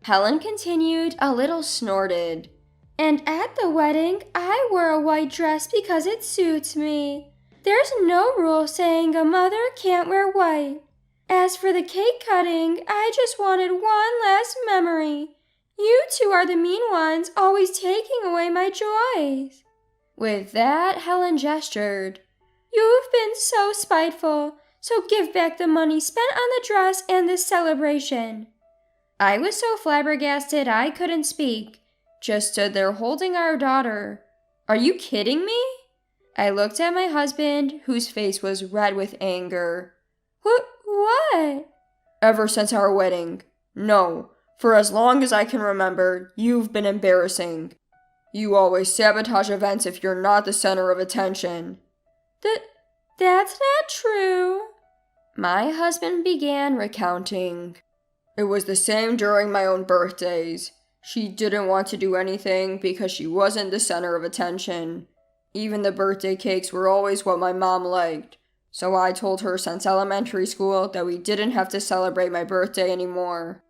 Helen continued, a little snorted. And at the wedding, I wore a white dress because it suits me. There's no rule saying a mother can't wear white. As for the cake cutting, I just wanted one last memory. You two are the mean ones, always taking away my joys. With that, Helen gestured. You've been so spiteful, so give back the money spent on the dress and this celebration. I was so flabbergasted I couldn't speak. Just stood there holding our daughter. Are you kidding me? I looked at my husband, whose face was red with anger. What? Ever since our wedding. No, for as long as I can remember, you've been embarrassing. You always sabotage events if you're not the center of attention. That's not true. My husband began recounting. It was the same during my own birthdays. She didn't want to do anything because she wasn't the center of attention. Even the birthday cakes were always what my mom liked. So I told her since elementary school that we didn't have to celebrate my birthday anymore.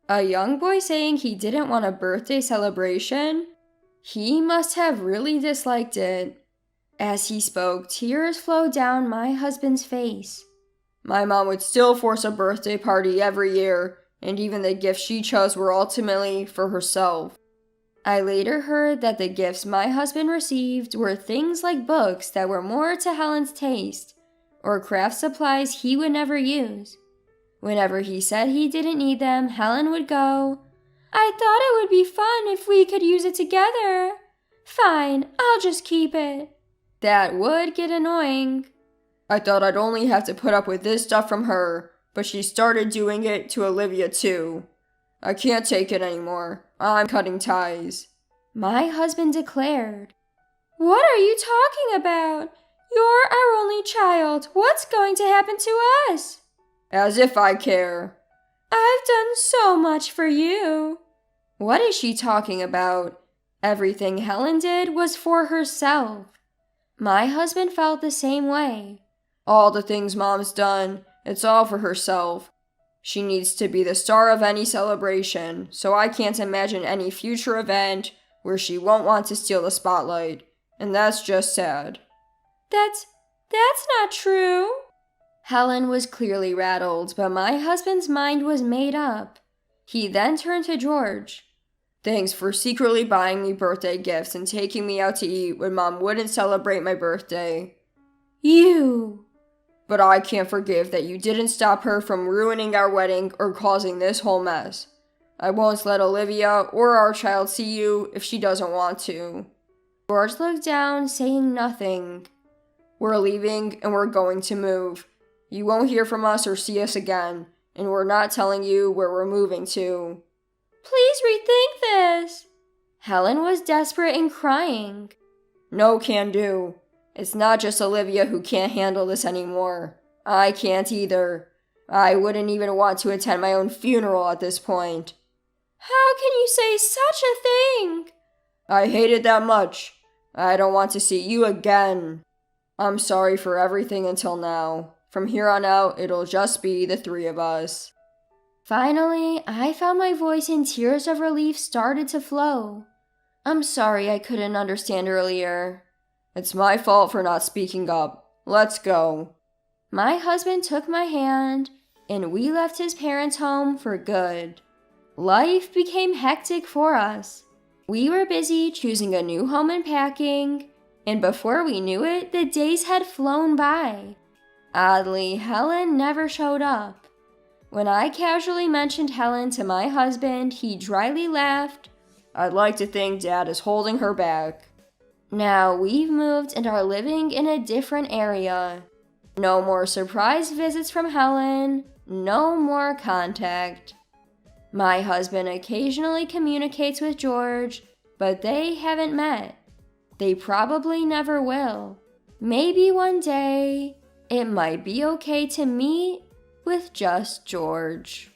A young boy saying he didn't want a birthday celebration? He must have really disliked it. As he spoke, tears flowed down my husband's face. My mom would still force a birthday party every year, and even the gifts she chose were ultimately for herself. I later heard that the gifts my husband received were things like books that were more to Helen's taste, or craft supplies he would never use. Whenever he said he didn't need them, Helen would go, I thought it would be fun if we could use it together. Fine, I'll just keep it. That would get annoying. I thought I'd only have to put up with this stuff from her, but she started doing it to Olivia too. I can't take it anymore. I'm cutting ties. My husband declared. What are you talking about? You're our only child. What's going to happen to us? As if I care. I've done so much for you. What is she talking about? Everything Helen did was for herself. My husband felt the same way. All the things Mom's done, it's all for herself. She needs to be the star of any celebration, so I can't imagine any future event where she won't want to steal the spotlight. And that's just sad. That's not true. Helen was clearly rattled, but my husband's mind was made up. He then turned to George. Thanks for secretly buying me birthday gifts and taking me out to eat when Mom wouldn't celebrate my birthday. You! But I can't forgive that you didn't stop her from ruining our wedding or causing this whole mess. I won't let Olivia or our child see you if she doesn't want to. George looked down, saying nothing. We're leaving and we're going to move. You won't hear from us or see us again, and we're not telling you where we're moving to. Please rethink this. Helen was desperate and crying. No can do. It's not just Olivia who can't handle this anymore. I can't either. I wouldn't even want to attend my own funeral at this point. How can you say such a thing? I hate it that much. I don't want to see you again. I'm sorry for everything until now. From here on out, it'll just be the three of us. Finally, I found my voice and tears of relief started to flow. I'm sorry I couldn't understand earlier. It's my fault for not speaking up. Let's go. My husband took my hand, and we left his parents' home for good. Life became hectic for us. We were busy choosing a new home and packing, and before we knew it, the days had flown by. Oddly, Helen never showed up. When I casually mentioned Helen to my husband, he dryly laughed. "I'd like to think Dad is holding her back." Now we've moved and are living in a different area. No more surprise visits from Helen, no more contact. My husband occasionally communicates with George, but they haven't met. They probably never will. Maybe one day, it might be okay to meet with just George.